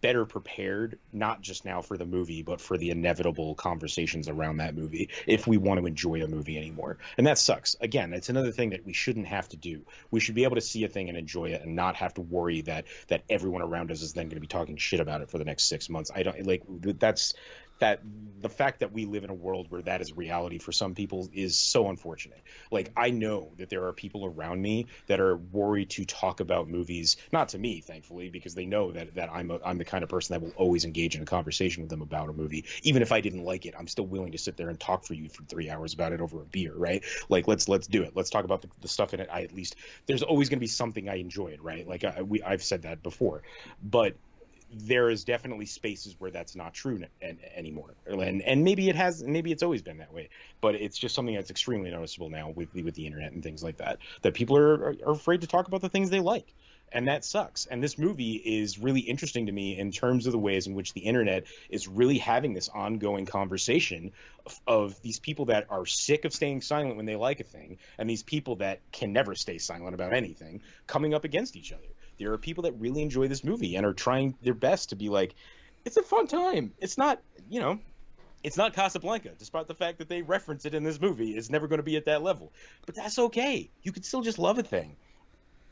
better prepared, not just now for the movie, but for the inevitable conversations around that movie, if we want to enjoy a movie anymore. And that sucks. Again, it's another thing that we shouldn't have to do. We should be able to see a thing and enjoy it and not have to worry that everyone around us is then going to be talking shit about it for the next 6 months. I don't like that the fact that we live in a world where that is reality for some people is so unfortunate. Like, I know that there are people around me that are worried to talk about movies, not to me, thankfully, because they know that I'm the kind of person that will always engage in a conversation with them about a movie. Even if I didn't like it, I'm still willing to sit there and talk for you for 3 hours about it over a beer, right? Like, let's do it. Let's talk about the stuff in it. I at least, there's always going to be something I enjoy, right? Like, I've said that before, but there is definitely spaces where that's not true anymore, and maybe it's always been that way, but it's just something that's extremely noticeable now with the internet and things like that people are afraid to talk about the things they like, and that sucks. And this movie is really interesting to me in terms of the ways in which the internet is really having this ongoing conversation of these people that are sick of staying silent when they like a thing, and these people that can never stay silent about anything coming up against each other. There are people that really enjoy this movie and are trying their best to be like, it's a fun time. It's not, it's not Casablanca, despite the fact that they reference it in this movie. It's never going to be at that level. But that's okay. You can still just love a thing.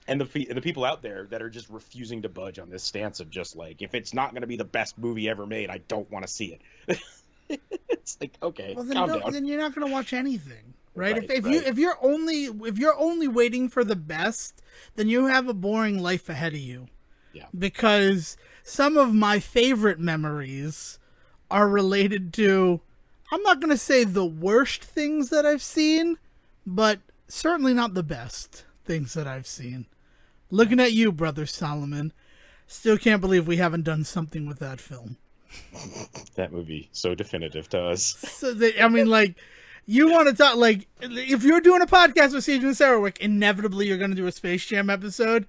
And the people out there that are just refusing to budge on this stance of just like, if it's not going to be the best movie ever made, I don't want to see it. It's like, okay, Well, then calm down. then you're not going to watch anything, right? Right, If you're only waiting for the best, then you have a boring life ahead of you. Yeah. Because some of my favorite memories are related to, I'm not going to say the worst things that I've seen, but certainly not the best things that I've seen. Looking at you, Brother Solomon, still can't believe we haven't done something with that film. That movie, so definitive to us. So you want to talk, like, if you're doing a podcast with Sejohn and Sarawik, inevitably you're going to do a Space Jam episode.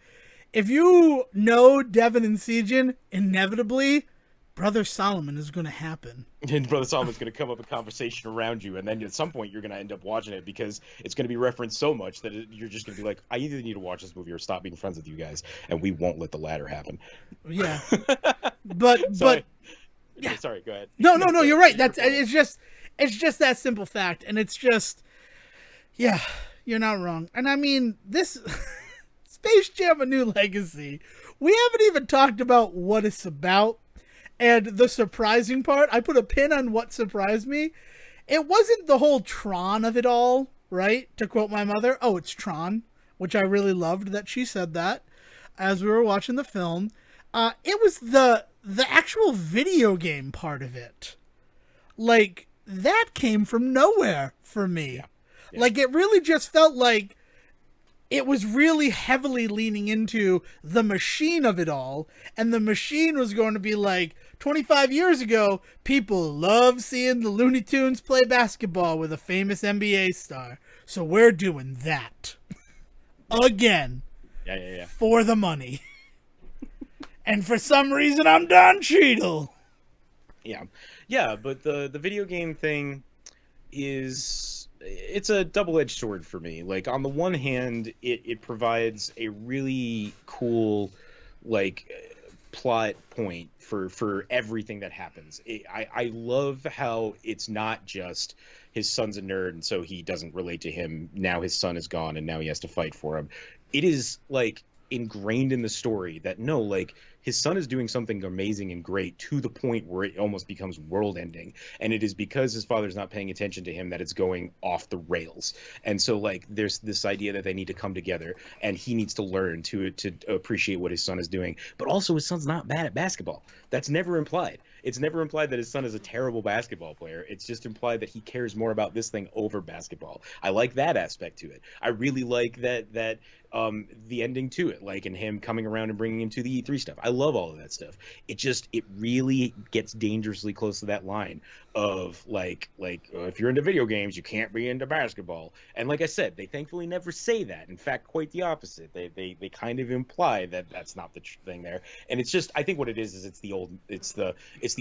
If you know Devin and Sejohn, inevitably Brother Solomon is going to happen. And Brother Solomon's going to come up a conversation around you, and then at some point you're going to end up watching it because it's going to be referenced so much that you're just going to be like, I either need to watch this movie or stop being friends with you guys, and we won't let the latter happen. Yeah. but yeah. Sorry, go ahead. No, you're right. It's just that simple fact, and it's just, yeah, you're not wrong. And I mean, this Space Jam: A New Legacy, we haven't even talked about what it's about. And the surprising part, I put a pin on what surprised me. It wasn't the whole Tron of it all, right? To quote my mother, oh, it's Tron, which I really loved that she said that as we were watching the film. It was the actual video game part of it. Like, that came from nowhere for me. Yeah. Yeah. Like, it really just felt like it was really heavily leaning into the machine of it all. And the machine was going to be like, 25 years ago, people love seeing the Looney Tunes play basketball with a famous NBA star. So we're doing that. Again. Yeah. For the money. And for some reason, I'm Don Cheadle. Yeah, but the video game thing it's a double-edged sword for me. Like, on the one hand, it provides a really cool, like, plot point for everything that happens. I love how it's not just his son's a nerd and so he doesn't relate to him. Now his son is gone and now he has to fight for him. It is like ingrained in the story that no, like his son is doing something amazing and great to the point where it almost becomes world ending, and it is because his father's not paying attention to him that it's going off the rails. And so like there's this idea that they need to come together, and he needs to learn to appreciate what his son is doing. But also his son's not bad at basketball. That's never implied. It's never implied that his son is a terrible basketball player. It's just implied that he cares more about this thing over basketball. I like that aspect to it. I really like that the ending to it, like, and him coming around and bringing him to the E3 stuff. I love all of that stuff. It really gets dangerously close to that line of like if you're into video games, you can't be into basketball. And like I said, they thankfully never say that. In fact, quite the opposite. They kind of imply that that's not the thing there. And it's just, I think what it is it's the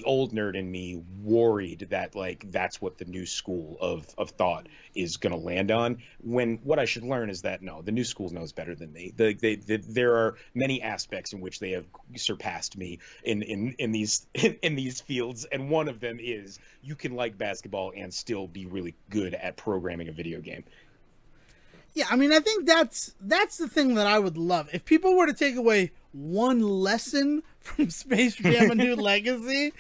old nerd in me worried that like that's what the new school of thought is going to land on, when what I should learn is that no, the new school knows better than me. There are many aspects in which they have surpassed me in these fields, and one of them is you can like basketball and still be really good at programming a video game. Yeah, I mean, I think that's the thing that I would love. If people were to take away one lesson from Space Jam: A New Legacy,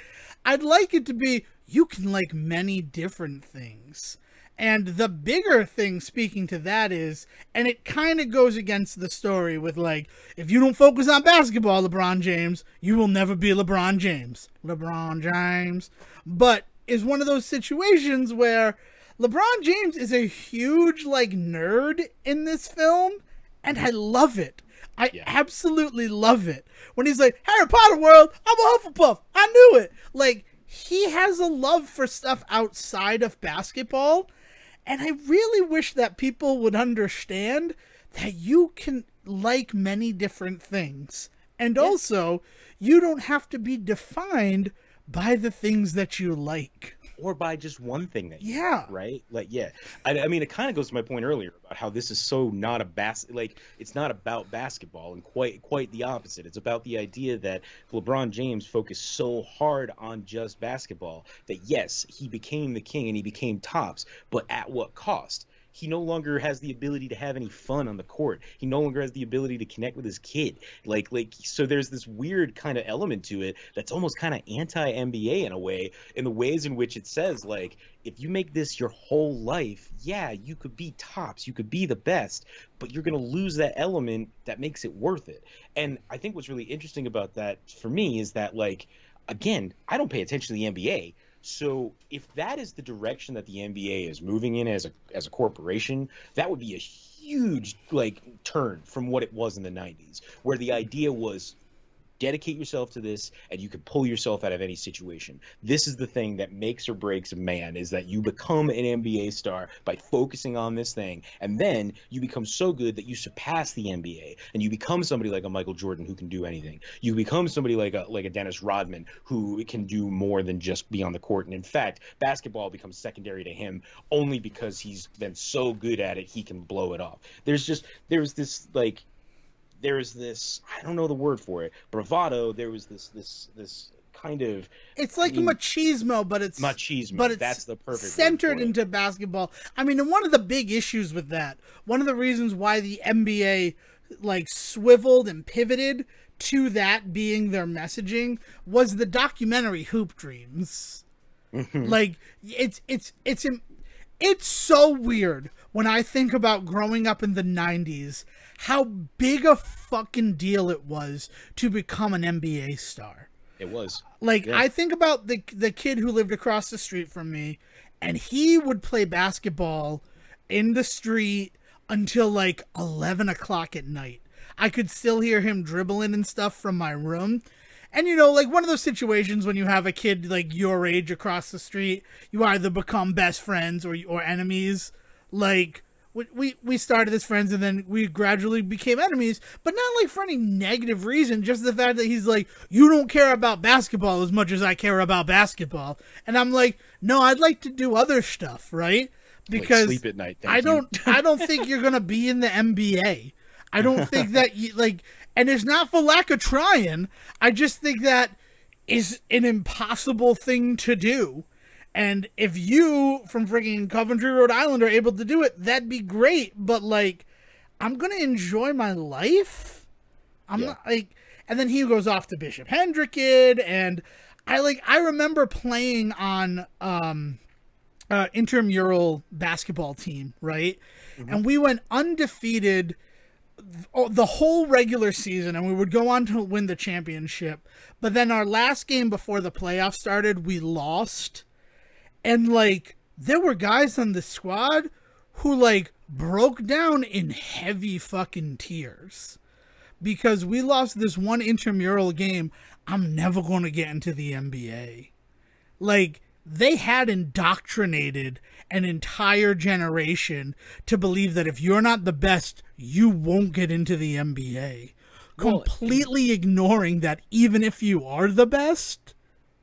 I'd like it to be you can like many different things. And the bigger thing, speaking to that, is, and it kind of goes against the story with, like, if you don't focus on basketball, LeBron James, you will never be LeBron James. LeBron James. But is one of those situations where LeBron James is a huge, like, nerd in this film, and I love it. I absolutely love it. When he's like, Harry Potter world, I'm a Hufflepuff. I knew it. Like, he has a love for stuff outside of basketball. And I really wish that people would understand that you can like many different things. And also, you don't have to be defined by the things that you like. Or by just one thing that you like, right? Like, I mean, it kind of goes to my point earlier about how this is so not it's not about basketball, and quite the opposite. It's about the idea that LeBron James focused so hard on just basketball that yes, he became the king and he became tops, but at what cost? He no longer has the ability to have any fun on the court. He no longer has the ability to connect with his kid. So there's this weird kind of element to it that's almost kind of anti-NBA in a way, in the ways in which it says, like, if you make this your whole life, yeah, you could be tops, you could be the best, but you're going to lose that element that makes it worth it. And I think what's really interesting about that for me is that, like, again, I don't pay attention to the NBA. So if that is the direction that the NBA is moving in as a corporation, that would be a huge like turn from what it was in the 90s, where the idea was dedicate yourself to this and you can pull yourself out of any situation. This is the thing that makes or breaks a man, is that you become an NBA star by focusing on this thing, and then you become so good that you surpass the NBA and you become somebody like a Michael Jordan who can do anything. You become somebody like a Dennis Rodman who can do more than just be on the court. And in fact, basketball becomes secondary to him only because he's been so good at it he can blow it off. There's this, I don't know the word for it, bravado. There was this kind of, it's like machismo, but it's that's the perfect centered into basketball. I mean, and one of the big issues with that, one of the reasons why the NBA like swiveled and pivoted to that being their messaging was the documentary Hoop Dreams. Like it's so weird when I think about growing up in the 90s, how big a fucking deal it was to become an NBA star. It was. Like, I think about the kid who lived across the street from me, and he would play basketball in the street until like 11 o'clock at night. I could still hear him dribbling and stuff from my room. And, you know, like one of those situations when you have a kid like your age across the street, you either become best friends or enemies. Like, we started as friends and then we gradually became enemies, but not like for any negative reason, just the fact that he's like, you don't care about basketball as much as I care about basketball. And I'm like, no, I'd like to do other stuff, right? Because like sleep at night. I don't think you're going to be in the NBA. I don't think that you like, and it's not for lack of trying. I just think that is an impossible thing to do. And if you from freaking Coventry, Rhode Island are able to do it, that'd be great. But like, I'm going to enjoy my life I'm not like, and then he goes off to Bishop Hendrickson, and I remember playing on intramural basketball team, right? Mm-hmm. And we went undefeated the whole regular season, and we would go on to win the championship. But then our last game before the playoffs started, we lost. And like, there were guys on the squad who like broke down in heavy fucking tears because we lost this one intramural game. I'm never going to get into the NBA. Like, they had indoctrinated an entire generation to believe that if you're not the best, you won't get into the NBA. Completely ignoring that even if you are the best,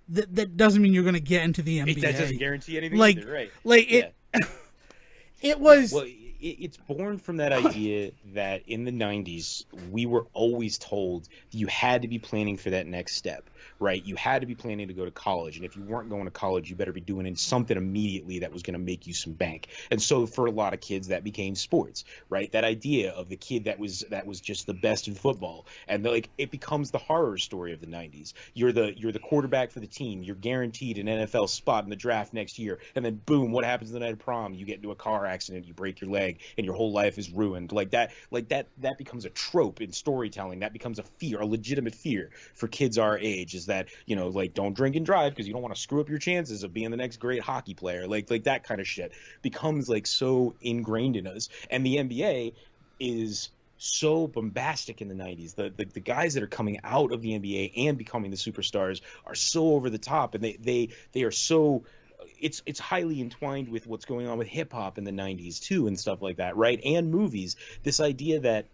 that doesn't mean you're going to get into the NBA. That doesn't guarantee anything like, either, right? Like, it was... Yeah, well, it's born from that idea that in the 90s, we were always told you had to be planning for that next step, right? You had to be planning to go to college. And if you weren't going to college, you better be doing something immediately that was going to make you some bank. And so for a lot of kids, that became sports, right? That idea of the kid that was just the best in football. And like, it becomes the horror story of the 90s. You're the quarterback for the team. You're guaranteed an NFL spot in the draft next year. And then boom, what happens the night of prom? You get into a car accident, you break your leg, and your whole life is ruined. That becomes a trope in storytelling. That becomes a fear, a legitimate fear for kids our age, is that, you know, like, don't drink and drive because you don't want to screw up your chances of being the next great hockey player. Like that kind of shit becomes like so ingrained in us. And the NBA is so bombastic in the 90s. The guys that are coming out of the NBA and becoming the superstars are so over the top, and they are so... It's highly entwined with what's going on with hip hop in the 90s too, and stuff like that, right? And movies. This idea that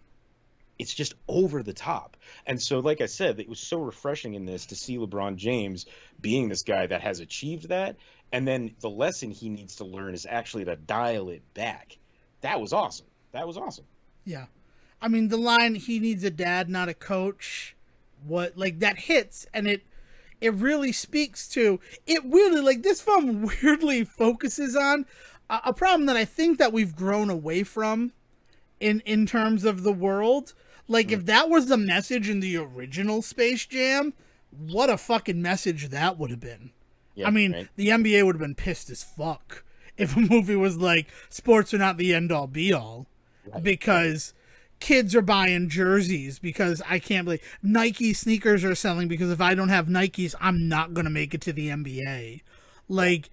it's just over the top. And so, like I said, it was so refreshing in this to see LeBron James being this guy that has achieved that. And then the lesson he needs to learn is actually to dial it back. That was awesome. Yeah. I mean, the line, he needs a dad, not a coach, that hits, and it really speaks to it. Weirdly, like, this film weirdly focuses on a problem that I think that we've grown away from in terms of the world. Like, if that was the message in the original Space Jam, what a fucking message that would have been. Yeah, I mean, right? The NBA would have been pissed as fuck if a movie was like, sports are not the end all be all, right, because kids are buying jerseys because I can't believe Nike sneakers are selling because if I don't have Nikes, I'm not going to make it to the NBA. Like,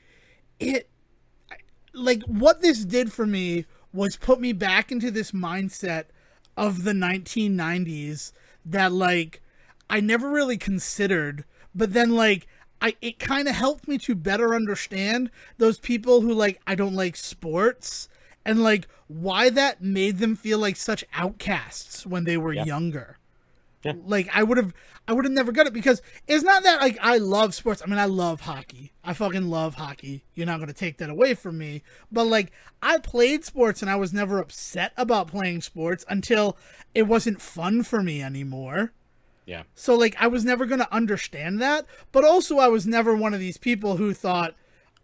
what this did for me was put me back into this mindset of the 1990s that, like, I never really considered, but then, like, it kind of helped me to better understand those people who, like, I don't like sports, and, like, why that made them feel like such outcasts when they were younger. Yeah. Like, I would have never got it, because it's not that, like, I love sports. I mean, I love hockey. I fucking love hockey. You're not going to take that away from me. But, like, I played sports, and I was never upset about playing sports until it wasn't fun for me anymore. Yeah. So, like, I was never going to understand that. But also, I was never one of these people who thought,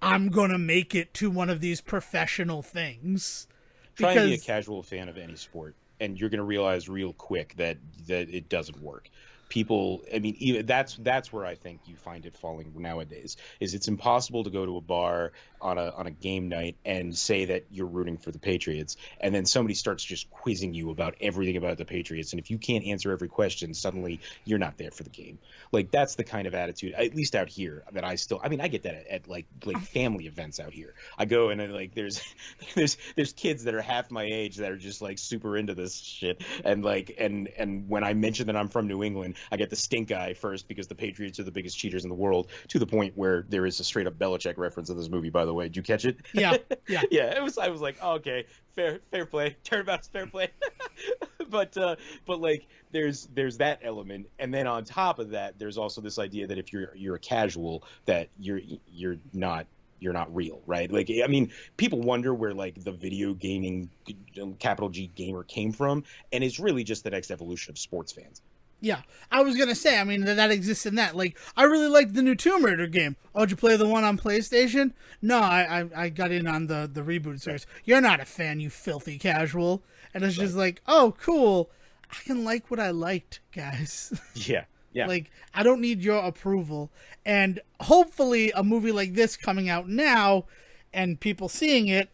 I'm going to make it to one of these professional things. Try to be a casual fan of any sport, and you're going to realize real quick that it doesn't work. People, I mean, even that's where I think you find it falling nowadays, is it's impossible to go to a bar on a game night and say that you're rooting for the Patriots, and then somebody starts just quizzing you about everything about the Patriots, and if you can't answer every question, suddenly you're not there for the game. Like, that's the kind of attitude, at least out here, that I mean, I get that at like family events out here. I go and like there's kids that are half my age that are just like super into this shit, and like and when I mention that I'm from New England, I get the stink eye first because the Patriots are the biggest cheaters in the world, to the point where there is a straight up Belichick reference in this movie, by the way. Did you catch it? Yeah. Yeah, I was like, oh, okay, fair play, turnabout's fair play. but like there's that element, and then on top of that, there's also this idea that if you're a casual, that you're not real, right? Like, I mean, people wonder where like the video gaming capital G gamer came from, and it's really just the next evolution of sports fans. Yeah, I was going to say, I mean, that exists in that. Like, I really liked the new Tomb Raider game. Oh, did you play the one on PlayStation? No, I got in on the reboot series. Right. You're not a fan, you filthy casual. And it's just like, oh, cool. I can like what I liked, guys. Yeah. Yeah. Like, I don't need your approval. And hopefully a movie like this coming out now and people seeing it,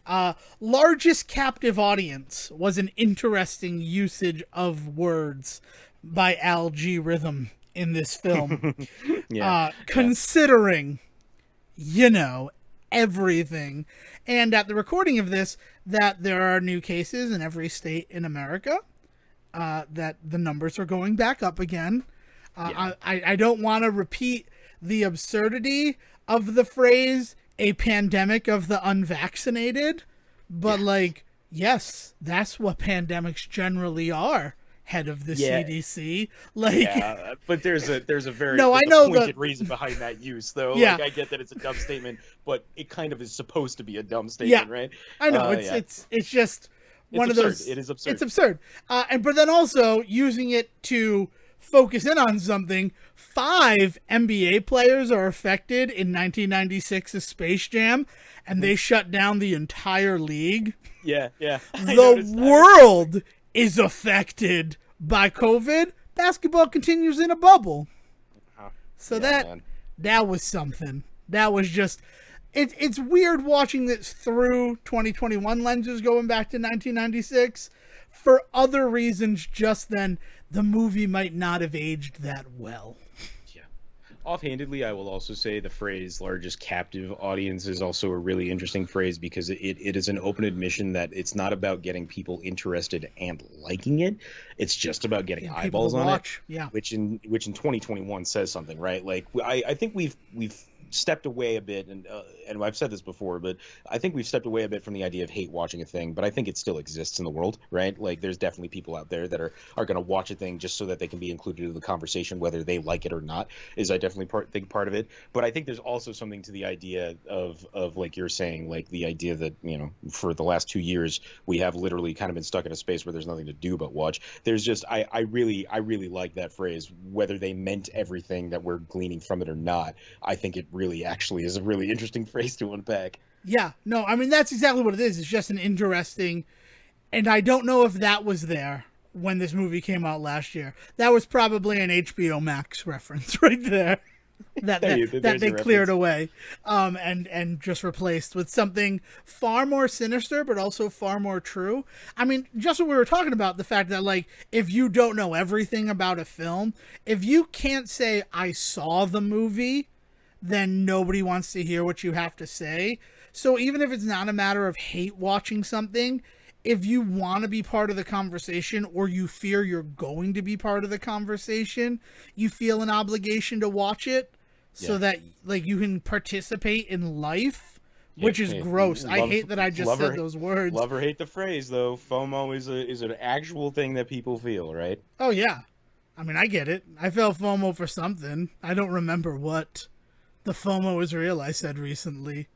largest captive audience was an interesting usage of words by Al G. Rhythm in this film. Yeah. Considering, you know, everything. And at the recording of this, that there are new cases in every state in America, that the numbers are going back up again. I don't want to repeat the absurdity of the phrase a pandemic of the unvaccinated, but like, yes, that's what pandemics generally are. Head of the CDC, like, but there's a very no, there's I know a pointed reason behind that use, though. Yeah. Like, I get that it's a dumb statement, but it kind of is supposed to be a dumb statement, right? I know it's just one of those. It is absurd. It's absurd, but then also using it to focus in on something. 5 NBA players are affected in 1996's Space Jam, and they shut down the entire league. Yeah. The world is affected by COVID. Basketball continues in a bubble. So that was something. That was just... It's weird watching this through 2021 lenses going back to 1996. For other reasons, just then, the movie might not have aged that well. Offhandedly, I will also say the phrase largest captive audience is also a really interesting phrase, because it is an open admission that it's not about getting people interested and liking it. It's just about getting eyeballs on it. Yeah. Which in 2021 says something, right? Like, I think we've stepped away a bit, and I've said this before, but I think we've stepped away a bit from the idea of hate watching a thing, but I think it still exists in the world, right? Like, there's definitely people out there that are going to watch a thing just so that they can be included in the conversation, whether they like it or not, is I definitely think part of it. But I think there's also something to the idea of like you're saying, like the idea that, you know, for the last 2 years, we have literally kind of been stuck in a space where there's nothing to do but watch. There's just, I really like that phrase, whether they meant everything that we're gleaning from it or not. I think it really actually is a really interesting phrase to unpack. Yeah, no, I mean, that's exactly what it is. It's just an interesting, and I don't know if that was there when this movie came out last year. That was probably an HBO Max reference right there. that they cleared away, and just replaced with something far more sinister, but also far more true. I mean, just what we were talking about, the fact that, like, if you don't know everything about a film, if you can't say, I saw the movie, then nobody wants to hear what you have to say. So even if it's not a matter of hate watching something, if you want to be part of the conversation, or you fear you're going to be part of the conversation, you feel an obligation to watch it so that, like, you can participate in life, which is gross. I hate that I just said those words. Love or hate the phrase, though. FOMO is an actual thing that people feel, right? Oh, yeah. I mean, I get it. I felt FOMO for something. I don't remember what the FOMO is real I said recently.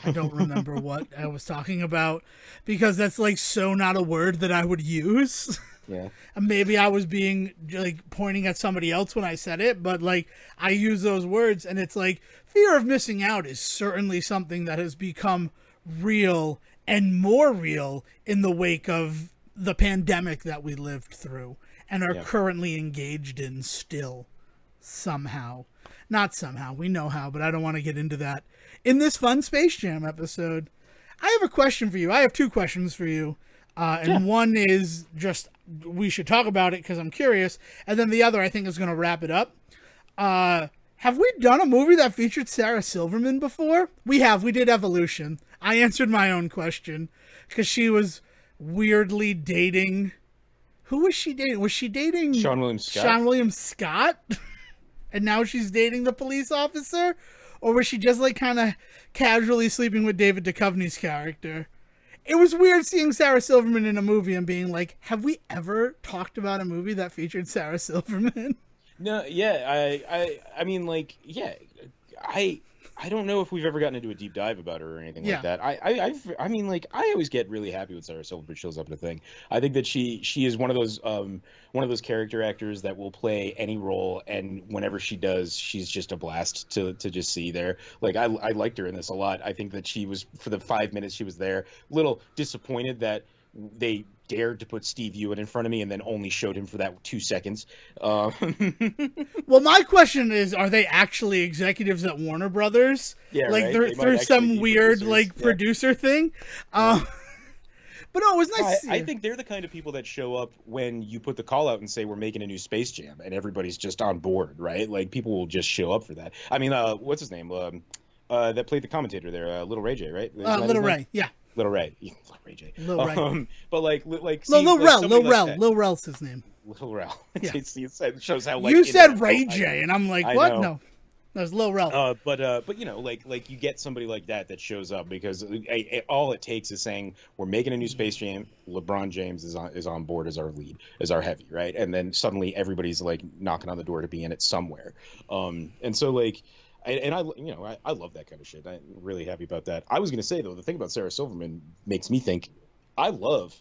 I don't remember what I was talking about, because that's, like, so not a word that I would use. Yeah. And maybe I was being, like, pointing at somebody else when I said it, but, like, I use those words, and it's like, fear of missing out is certainly something that has become real and more real in the wake of the pandemic that we lived through and are currently engaged in still, somehow. Not somehow, we know how, but I don't want to get into that in this fun Space Jam episode. I have a question for you. I have 2 questions for you. And one is just, we should talk about it because I'm curious. And then the other, I think, is going to wrap it up. Have we done a movie that featured Sarah Silverman before? We have. We did Evolution. I answered my own question because she was weirdly dating... Who was she dating? Was she dating... Sean William Scott. Sean William Scott? And now she's dating the police officer? Or was she just, like, kind of casually sleeping with David Duchovny's character? It was weird seeing Sarah Silverman in a movie and being like, have we ever talked about a movie that featured Sarah Silverman? No, yeah, I mean, like, yeah, I don't know if we've ever gotten into a deep dive about her or anything like that. I mean, like, I always get really happy when Sarah Silverman shows up in a thing. I think that she is one of those character actors that will play any role, and whenever she does, she's just a blast to just see there. Like, I liked her in this a lot. I think that she was, for the 5 minutes she was there, a little disappointed that they dared to put Steve Ewan in front of me and then only showed him for that 2 seconds. Well, my question is, are they actually executives at Warner Brothers? Yeah, Like right. they're They might actually some be weird producers. like Yeah. producer thing. Yeah. But no, it was nice I, to see I you. think they're the kind of people that show up when you put the call out and say we're making a new Space Jam, and everybody's just on board, right? Like people will just show up for that. I mean, what's his name? That played the commentator there, Little Ray J, right? Isn't that his Little name? Ray, yeah. Little Ray, yeah, Little Ray J. Lil Ray. But like, see, Lil like Rel, somebody Lil like Rel, that. Lil Rel's his name. Little Rel. Yeah. It shows how like You said international Ray I J, am. and I'm like, I what? know. No, that's Lil Rel. But you know, like you get somebody like that shows up because all it takes is saying we're making a new Space Jam. LeBron James is on board as our lead, as our heavy, right? And then suddenly everybody's like knocking on the door to be in it somewhere. And so like, I love that kind of shit. I'm really happy about that. I was gonna say though, the thing about Sarah Silverman makes me think I love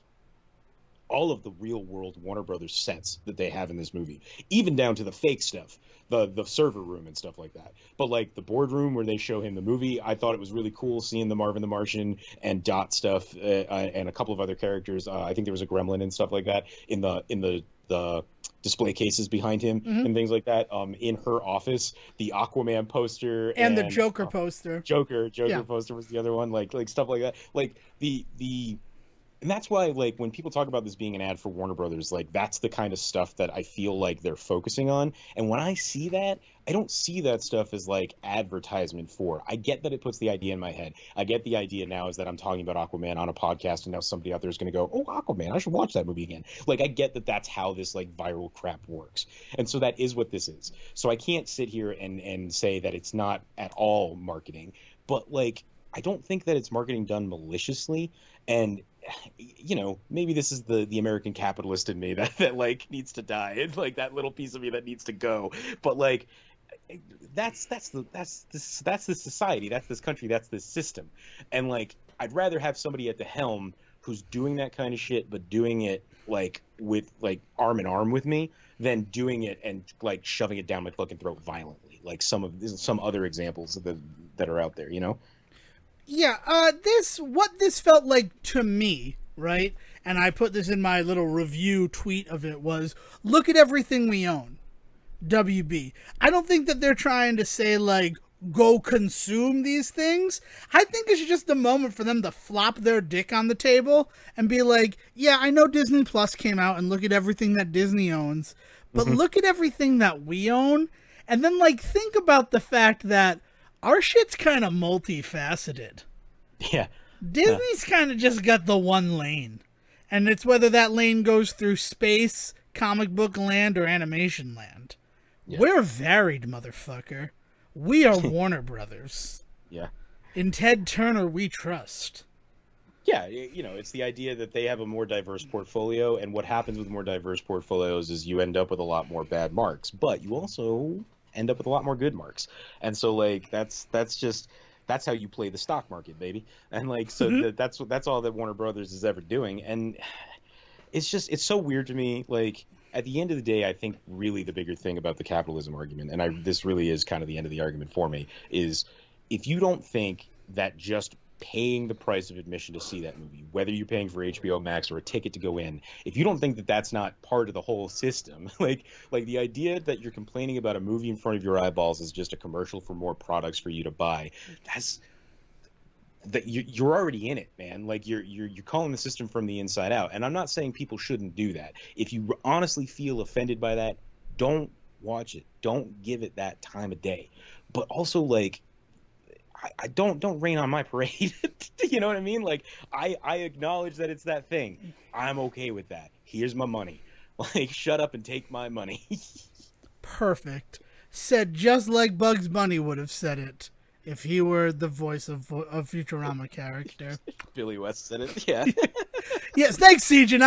all of the real world Warner Brothers sets that they have in this movie, even down to the fake stuff, the server room and stuff like that. But like the boardroom where they show him the movie, I thought it was really cool seeing the Marvin the Martian and Dot stuff and a couple of other characters. I think there was a gremlin and stuff like that in the display cases behind him and things like that. In her office, the Aquaman poster and the Joker poster. Joker Yeah. poster was the other one. Like stuff like that. Like the and that's why, like, when people talk about this being an ad for Warner Brothers, like, that's the kind of stuff that I feel like they're focusing on. And when I see that, I don't see that stuff as, like, advertisement for. I get that it puts the idea in my head. I get the idea now is that I'm talking about Aquaman on a podcast, and now somebody out there is going to go, oh, Aquaman, I should watch that movie again. Like, I get that that's how this, like, viral crap works. And so that is what this is. So I can't sit here and say that it's not at all marketing. But, like, I don't think that it's marketing done maliciously. And you know, maybe this is the American capitalist in me that like needs to die. It's like that little piece of me that needs to go. But like that's this society, that's this country, that's this system. And like I'd rather have somebody at the helm who's doing that kind of shit, but doing it like with like arm in arm with me, than doing it and like shoving it down my fucking throat violently, like some other examples that are out there, you know? Yeah, what this felt like to me, right? And I put this in my little review tweet of it was, look at everything we own. WB. I don't think that they're trying to say, like, go consume these things. I think it's just a moment for them to flop their dick on the table and be like, yeah, I know Disney Plus came out and look at everything that Disney owns, but look at everything that we own. And then, like, think about the fact that our shit's kind of multifaceted. Yeah. Disney's kind of just got the one lane. And it's whether that lane goes through space, comic book land, or animation land. Yeah. We're varied, motherfucker. We are Warner Brothers. Yeah. In Ted Turner, we trust. Yeah, you know, it's the idea that they have a more diverse portfolio, and what happens with more diverse portfolios is you end up with a lot more bad marks, but you also end up with a lot more good marks. And so like that's how you play the stock market, baby. And like so that's all that Warner Brothers is ever doing. And it's so weird to me. Like at the end of the day, I think really the bigger thing about the capitalism argument, and this really is kind of the end of the argument for me, is if you don't think that just paying the price of admission to see that movie, whether you're paying for HBO Max or a ticket to go in, if you don't think that that's not part of the whole system, like the idea that you're complaining about a movie in front of your eyeballs is just a commercial for more products for you to buy, you're already in it, man. Like you're calling the system from the inside out. And I'm not saying people shouldn't do that. If you honestly feel offended by that, don't watch it. Don't give it that time of day. But also like I don't rain on my parade. You know what I mean? Like I acknowledge that it's that thing. I'm okay with that. Here's my money. Like shut up and take my money. Perfect. Said just like Bugs Bunny would have said it if he were the voice of Futurama character. Billy West said it. Yeah. Yes, thanks, Sejohn.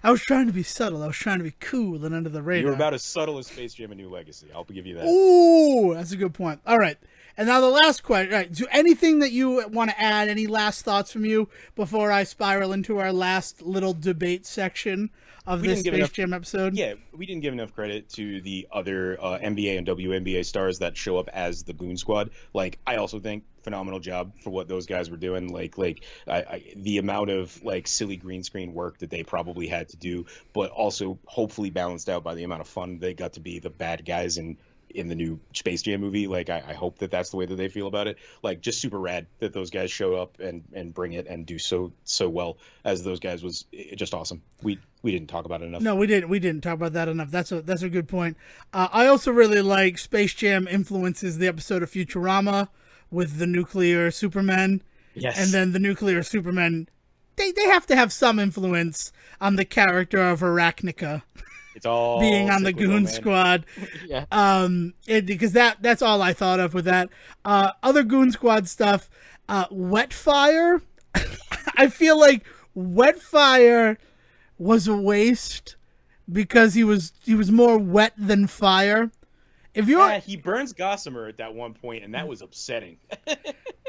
I was trying to be subtle. I was trying to be cool and under the radar. You were about as subtle as Space Jam: A New Legacy. I'll give you that. Ooh, that's a good point. All right. And now the last question. Right, do anything that you want to add? Any last thoughts from you before I spiral into our last little debate section of this Space Jam episode? Yeah, we didn't give enough credit to the other NBA and WNBA stars that show up as the Goon Squad. Like, I also think phenomenal job for what those guys were doing. The amount of like silly green screen work that they probably had to do, but also hopefully balanced out by the amount of fun they got to be the bad guys in the new Space Jam movie. Like, I hope that that's the way that they feel about it. Like, just super rad that those guys show up and bring it and do so well as those guys was just awesome. We didn't talk about it enough. No, we didn't talk about that enough. That's a good point. I also really like Space Jam influences the episode of Futurama with the nuclear Supermen. Yes. And then the nuclear Supermen, they have to have some influence on the character of Arachnica. It's all being on the Goon Squad. Yeah. Because that's all I thought of with that. Other Goon Squad stuff, Wetfire. I feel like Wetfire was a waste because he was more wet than fire. He burns Gossamer at that one point, and that was upsetting.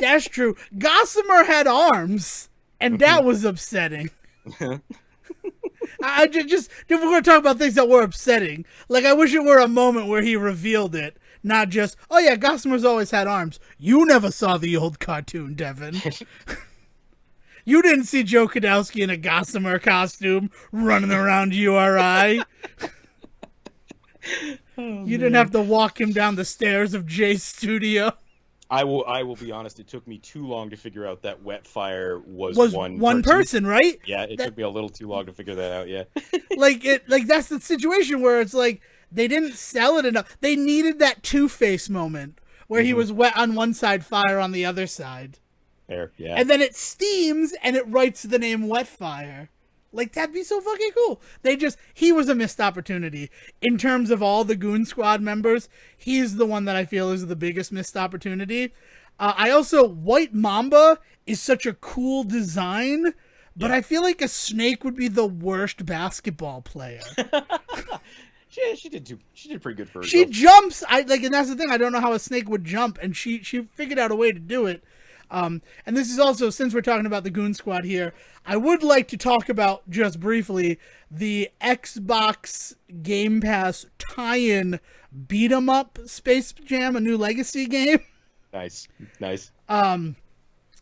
That's true. Gossamer had arms, and that was upsetting. I just if we're going to talk about things that were upsetting, like I wish it were a moment where he revealed it, not just, oh yeah, Gossamer's always had arms. You never saw the old cartoon, Devin. You didn't see Joe Kadowski in a Gossamer costume running around URI. You didn't have to walk him down the stairs of Jay's studio. I will be honest. It took me too long to figure out that Wetfire was one person, right? Yeah, it took me a little too long to figure that out. Yeah, like that's the situation where it's like they didn't sell it enough. They needed that Two-Face moment where he was wet on one side, fire on the other side. There, yeah. And then it steams and it writes the name Wetfire. Like, that'd be so fucking cool. He was a missed opportunity. In terms of all the Goon Squad members, he's the one that I feel is the biggest missed opportunity. White Mamba is such a cool design, but I feel like a snake would be the worst basketball player. She did pretty good for herself. She jumps, and that's the thing, I don't know how a snake would jump, and she figured out a way to do it. And this is also, since we're talking about the Goon Squad here, I would like to talk about, just briefly, the Xbox Game Pass tie-in beat-em-up Space Jam, a new Legacy game. Nice. It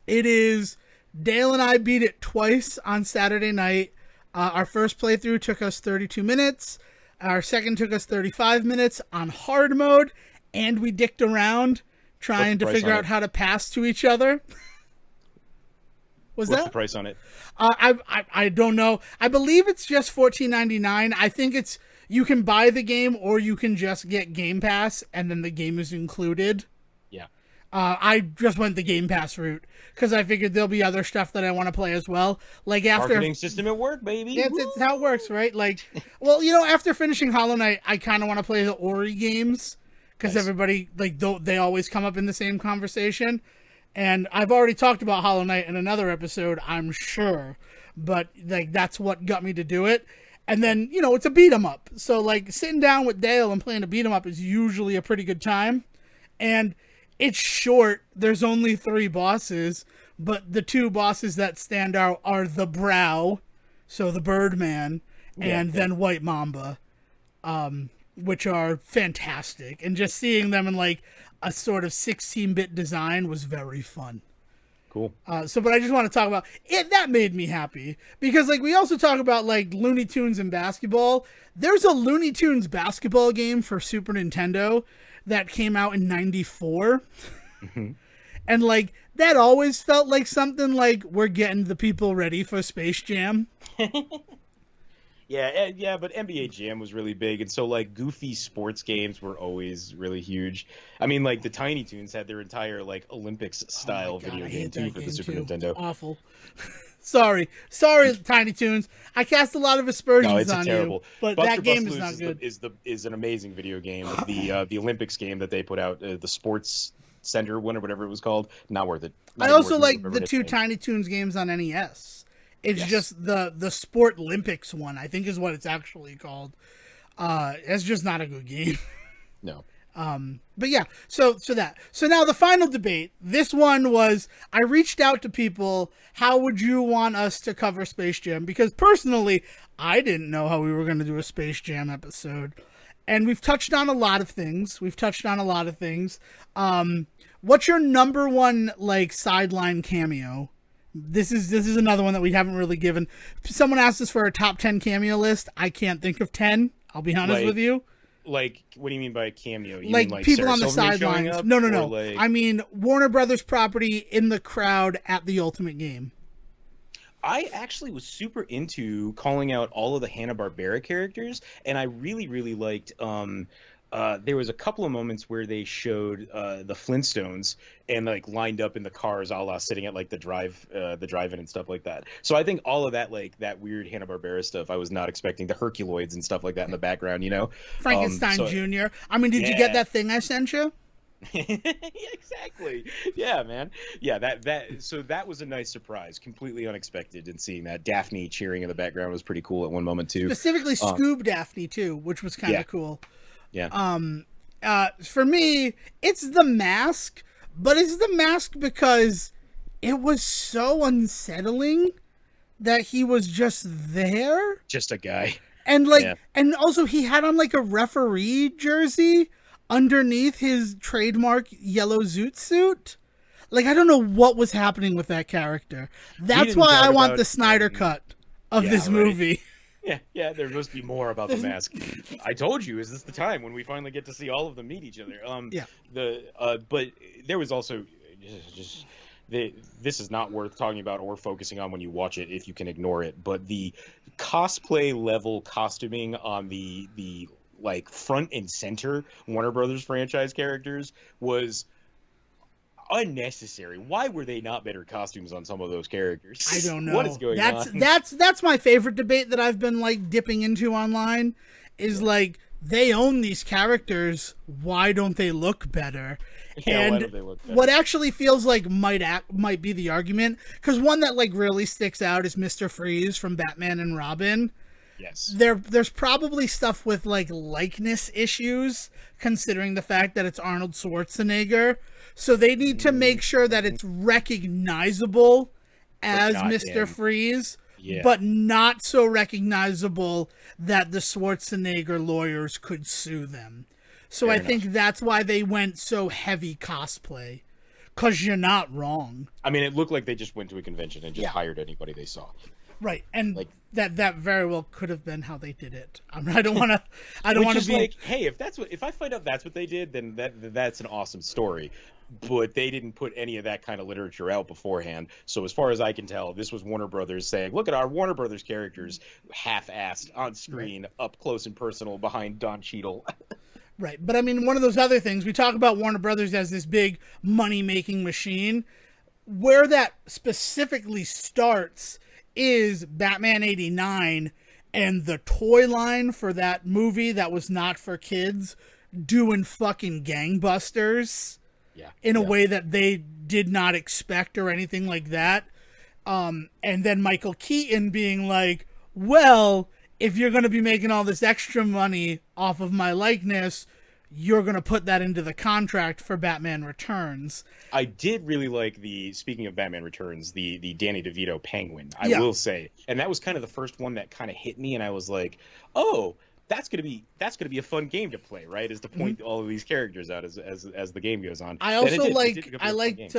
is, Dale and I beat it twice on Saturday night. Our first playthrough took us 32 minutes. Our second took us 35 minutes on hard mode, and we dicked around trying to figure out how to pass to each other. What's the price on it? I don't know. I believe it's just $14.99. I think it's, you can buy the game or you can just get Game Pass and then the game is included. Yeah. I just went the Game Pass route because I figured there'll be other stuff that I want to play as well. Like after marketing system at work, baby. Yeah, it's how it works, right? Like, well, after finishing Hollow Knight, I kind of want to play the Ori games. Because everybody, they always come up in the same conversation. And I've already talked about Hollow Knight in another episode, I'm sure. But, that's what got me to do it. And then, it's a beat-em-up. So, sitting down with Dale and playing a beat-em-up is usually a pretty good time. And it's short. There's only 3 bosses. But the 2 bosses that stand out are the Brow, so the Birdman, and then White Mamba. Which are fantastic. And just seeing them in a sort of 16-bit design was very fun. Cool. But I just want to talk about it. That made me happy because we also talk about Looney Tunes and basketball. There's a Looney Tunes basketball game for Super Nintendo that came out in 94. Mm-hmm. And that always felt like something we're getting the people ready for Space Jam. Yeah, but NBA Jam was really big, and so goofy sports games were always really huge. I mean, the Tiny Toons had their entire Olympics style video game too for the Super Nintendo. Awful. Sorry, Tiny Toons. I cast a lot of aspersions on you, but Buster that game Bust is not good. Is an amazing video game. The Olympics game that they put out, the Sports Center one or whatever it was called. Not worth it. I also like the 2 Tiny Toons games on NES. It's just the Sport Olympics one, I think is what it's actually called. It's just not a good game. No. But yeah, so now the final debate. This one was, I reached out to people. How would you want us to cover Space Jam? Because personally, I didn't know how we were going to do a Space Jam episode, and we've touched on a lot of things. What's your number one like sideline cameo? This is another one that we haven't really given. Someone asked us for a top 10 cameo list. I can't think of 10. I'll be honest with you. Like, what do you mean by cameo? You like mean like people Sarah on the Silverman sidelines. up, No. like... I mean Warner Brothers property in the crowd at the Ultimate Game. I actually was super into calling out all of the Hanna-Barbera characters, and I really, really liked. There was a couple of moments where they showed the Flintstones and like lined up in the cars, a la sitting at like the drive-in and stuff like that. So I think all of that, like that weird Hanna-Barbera stuff, I was not expecting, the Herculoids and stuff like that in the background, you know. Frankenstein Jr. I mean, did you get that thing I sent you? Yeah, exactly. Yeah, man. Yeah, that was a nice surprise, completely unexpected, and seeing that Daphne cheering in the background was pretty cool at one moment too. Specifically Scoob Daphne too, which was kind of cool. Yeah. For me, it's the mask, but it's the mask because it was so unsettling that he was just there. Just a guy. And and also he had on like a referee jersey underneath his trademark yellow zoot suit. Like, I don't know what was happening with that character. That's why I want the Snyder cut of this movie. Yeah, there must be more about the mask. I told you, is this the time when we finally get to see all of them meet each other? But there was also this is not worth talking about or focusing on when you watch it if you can ignore it. But the cosplay level costuming on the like front and center Warner Brothers franchise characters was unnecessary. Why were they not better costumes on some of those characters? I don't know. What is going on? That's my favorite debate that I've been like dipping into online is like, they own these characters, why don't they look better? Yeah, and why don't they look better? What actually feels like might be the argument, because one that like really sticks out is Mr. Freeze from Batman and Robin. Yes. There's probably stuff with like likeness issues, considering the fact that it's Arnold Schwarzenegger. So they need to make sure that it's recognizable as Mr. Freeze, but not so recognizable that the Schwarzenegger lawyers could sue them. So I think that's why they went so heavy cosplay. Because you're not wrong. I mean, it looked like they just went to a convention and just hired anybody they saw. Right, and like, that very well could have been how they did it. I don't want to be like, hey, if I find out that's what they did, then that's an awesome story. But they didn't put any of that kind of literature out beforehand. So as far as I can tell, this was Warner Brothers saying, look at our Warner Brothers characters half-assed on screen, up close and personal behind Don Cheadle. Right, but I mean, one of those other things, we talk about Warner Brothers as this big money-making machine. Where that specifically starts is Batman 89 and the toy line for that movie that was not for kids doing fucking gangbusters in a way that they did not expect or anything like that. And then Michael Keaton being like, well, if you're going to be making all this extra money off of my likeness, you're going to put that into the contract for Batman Returns. I did really like speaking of Batman Returns, the Danny DeVito Penguin, I will say. And that was kind of the first one that kind of hit me, and I was like, oh, that's gonna be a fun game to play, right? Is to point all of these characters out as the game goes on. I also liked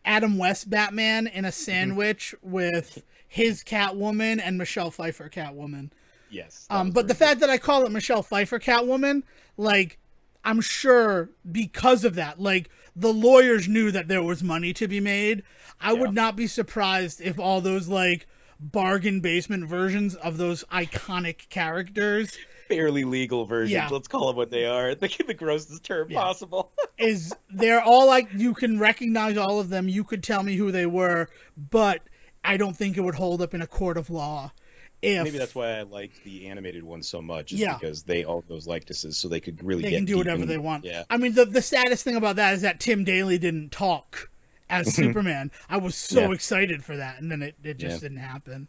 Adam West Batman in a sandwich with his Catwoman and Michelle Pfeiffer Catwoman. Yes. But the fact that I call it Michelle Pfeiffer Catwoman, like, I'm sure because of that, like, the lawyers knew that there was money to be made. I would not be surprised if all those like bargain basement versions of those iconic characters, fairly legal versions, let's call them what they are, the grossest term possible, is they're all like, you can recognize all of them, you could tell me who they were, but I don't think it would hold up in a court of law. Maybe that's why I liked the animated one so much, is because they all those likenesses, so they could really they can do whatever they want. I mean, the saddest thing about that is that Tim Daly didn't talk as Superman. I was so excited for that, and then it just didn't happen.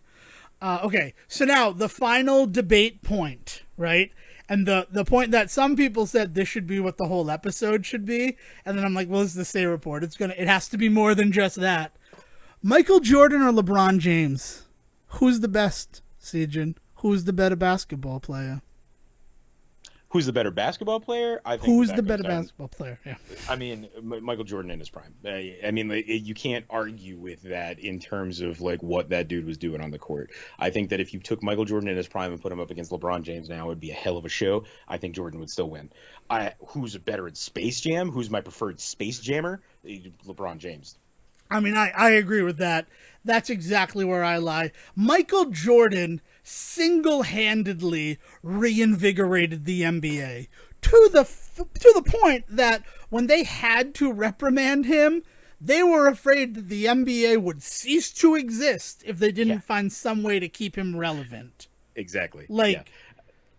Okay, so now the final debate point, right? And the point that some people said this should be what the whole episode should be, and then I'm like, well, this is the Stay Report. It has to be more than just that. Michael Jordan or LeBron James? Who's the best, Sejohn? Who's the better basketball player? Who's the better basketball player? I think Who's the better basketball player? Yeah. I mean, Michael Jordan in his prime. I mean, you can't argue with that in terms of like what that dude was doing on the court. I think that if you took Michael Jordan in his prime and put him up against LeBron James now, it would be a hell of a show. I think Jordan would still win. Who's better at Space Jam? Who's my preferred Space Jammer? LeBron James. I mean, I agree with that. That's exactly where I lie. Michael Jordan single-handedly reinvigorated the NBA to the point that when they had to reprimand him, they were afraid that the NBA would cease to exist if they didn't find some way to keep him relevant. Exactly. Like,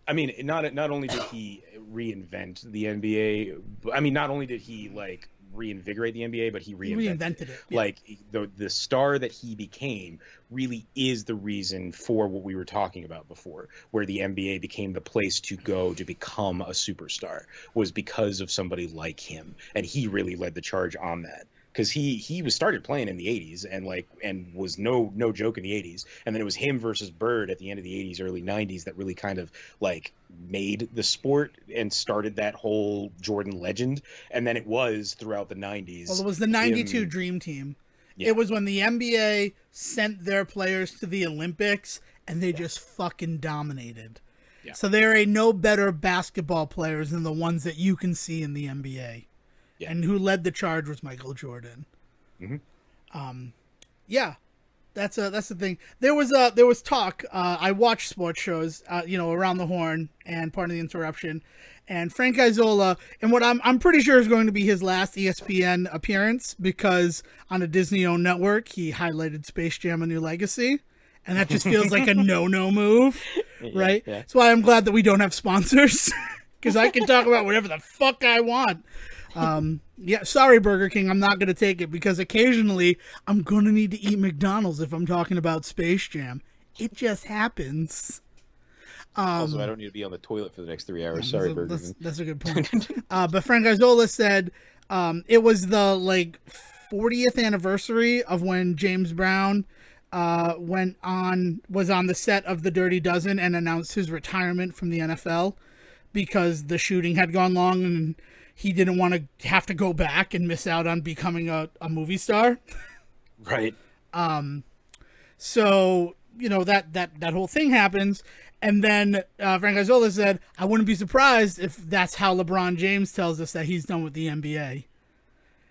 I mean, not only did he reinvent the NBA, I mean, not only did he like reinvigorate the NBA, but he reinvented it. Yeah. Like the star that he became really is the reason for what we were talking about before, where the NBA became the place to go to become a superstar, was because of somebody like him, and he really led the charge on that. Because he was started playing in the 80s and was no joke in the 80s, and then it was him versus Bird at the end of the 80s, early 90s that really kind of like made the sport and started that whole Jordan legend. And then it was throughout the 90s. Well, it was the 92 Dream Team. Yeah. It was when the NBA sent their players to the Olympics and they just fucking dominated. Yeah. So there ain't no better basketball players than the ones that you can see in the NBA. Yeah. And who led the charge was Michael Jordan. Mm-hmm. Yeah, that's the thing. There was talk. I watch sports shows, around the horn and part of the interruption. And Frank Isola, and what I'm pretty sure is going to be his last ESPN appearance, because on a Disney-owned network he highlighted Space Jam: A New Legacy, and that just feels like a no move, right? Yeah. That's why I'm glad that we don't have sponsors, because I can talk about whatever the fuck I want. Sorry, Burger King, I'm not going to take it, because occasionally I'm going to need to eat McDonald's if I'm talking about Space Jam. It just happens. Also, I don't need to be on the toilet for the next 3 hours. Sorry, Burger King. That's a good point. But Frank Isola said it was the 40th anniversary of when James Brown was on the set of The Dirty Dozen and announced his retirement from the NFL because the shooting had gone long and he didn't want to have to go back and miss out on becoming a movie star. Right. So, that whole thing happens. And then Frank Isola said, I wouldn't be surprised if that's how LeBron James tells us that he's done with the NBA.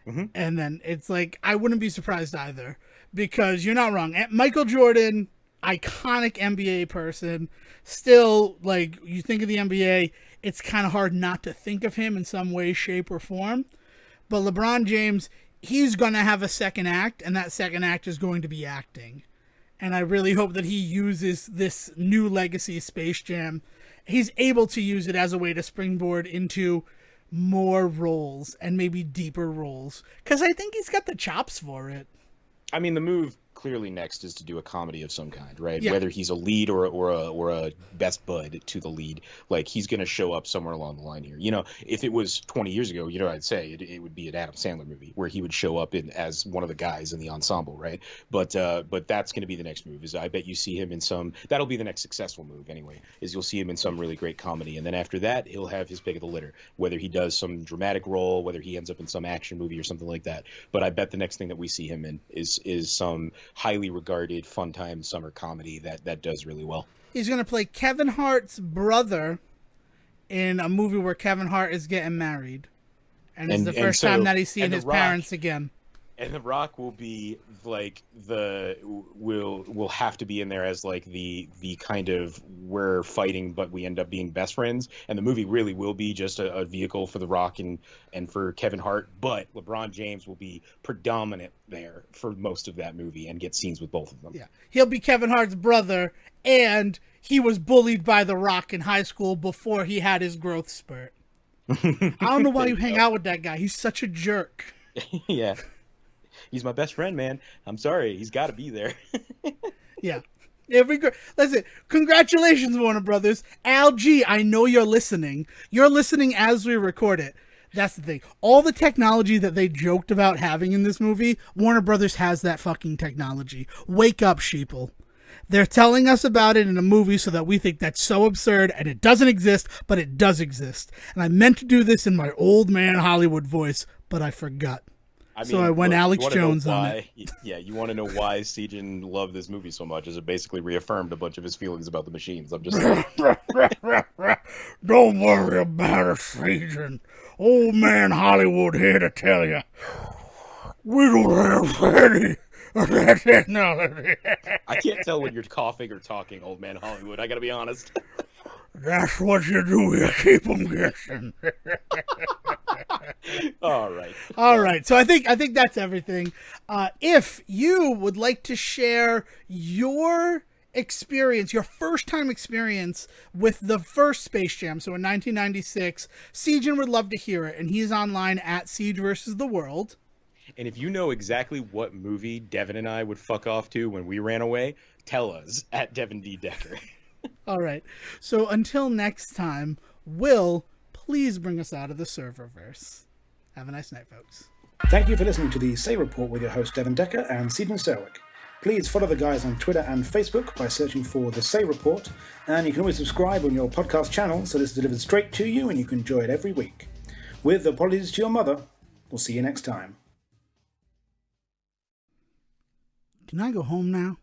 Mm-hmm. And then it's like, I wouldn't be surprised either, because you're not wrong. Michael Jordan, iconic NBA person, still, you think of the NBA, it's kind of hard not to think of him in some way, shape, or form. But LeBron James, he's going to have a second act, and that second act is going to be acting. And I really hope that he uses this new legacy Space Jam. He's able to use it as a way to springboard into more roles, and maybe deeper roles, because I think he's got the chops for it. I mean, the move clearly next is to do a comedy of some kind, right? Yeah. Whether he's a lead or a best bud to the lead, he's going to show up somewhere along the line here. If it was 20 years ago, I'd say it would be an Adam Sandler movie where he would show up as one of the guys in the ensemble, right? But that's going to be the next move. Is I bet you see him in some. That'll be the next successful move anyway. Is you'll see him in some really great comedy, and then after that, he'll have his pick of the litter. Whether he does some dramatic role, whether he ends up in some action movie or something like that. But I bet the next thing that we see him in is some highly regarded fun time summer comedy that does really well. He's going to play Kevin Hart's brother in a movie where Kevin Hart is getting married, and it's the first time that he's seeing his parents again. And The Rock will be will have to be in there as the kind of we're fighting but we end up being best friends, and the movie really will be just a vehicle for The Rock and for Kevin Hart, but LeBron James will be predominant there for most of that movie and get scenes with both of them. Yeah, he'll be Kevin Hart's brother, and he was bullied by The Rock in high school before he had his growth spurt. I don't know why you hang out with that guy. He's such a jerk. Yeah. He's my best friend, man. I'm sorry. He's got to be there. Yeah. Listen, congratulations, Warner Brothers. Al G, I know you're listening. You're listening as we record it. That's the thing. All the technology that they joked about having in this movie, Warner Brothers has that fucking technology. Wake up, sheeple. They're telling us about it in a movie so that we think that's so absurd and it doesn't exist, but it does exist. And I meant to do this in my old man Hollywood voice, but I forgot. So I went Alex Jones on it. Yeah, you want to know why Sejohn loved this movie so much? Is it basically reaffirmed a bunch of his feelings about the machines? I'm just saying. Don't worry about it, Sejohn. Old man Hollywood here to tell you. We don't have any of that technology. I can't tell when you're coughing or talking, old man Hollywood. I gotta be honest. That's what you do. You keep them guessing. All right. So I think that's everything. If you would like to share your experience, your first time experience with the first Space Jam, so in 1996, Sejohn would love to hear it, and he's online at Siege versus the World. And if you know exactly what movie Devin and I would fuck off to when we ran away, tell us at Devin D. Decker. All right. So until next time, Will, please bring us out of the serververse. Have a nice night, folks. Thank you for listening to the Say Report with your host Devin Decker and Sejohn Serwick. Please follow the guys on Twitter and Facebook by searching for The Say Report, and you can always subscribe on your podcast channel so this is delivered straight to you and you can enjoy it every week. With apologies to your mother, we'll see you next time. Can I go home now?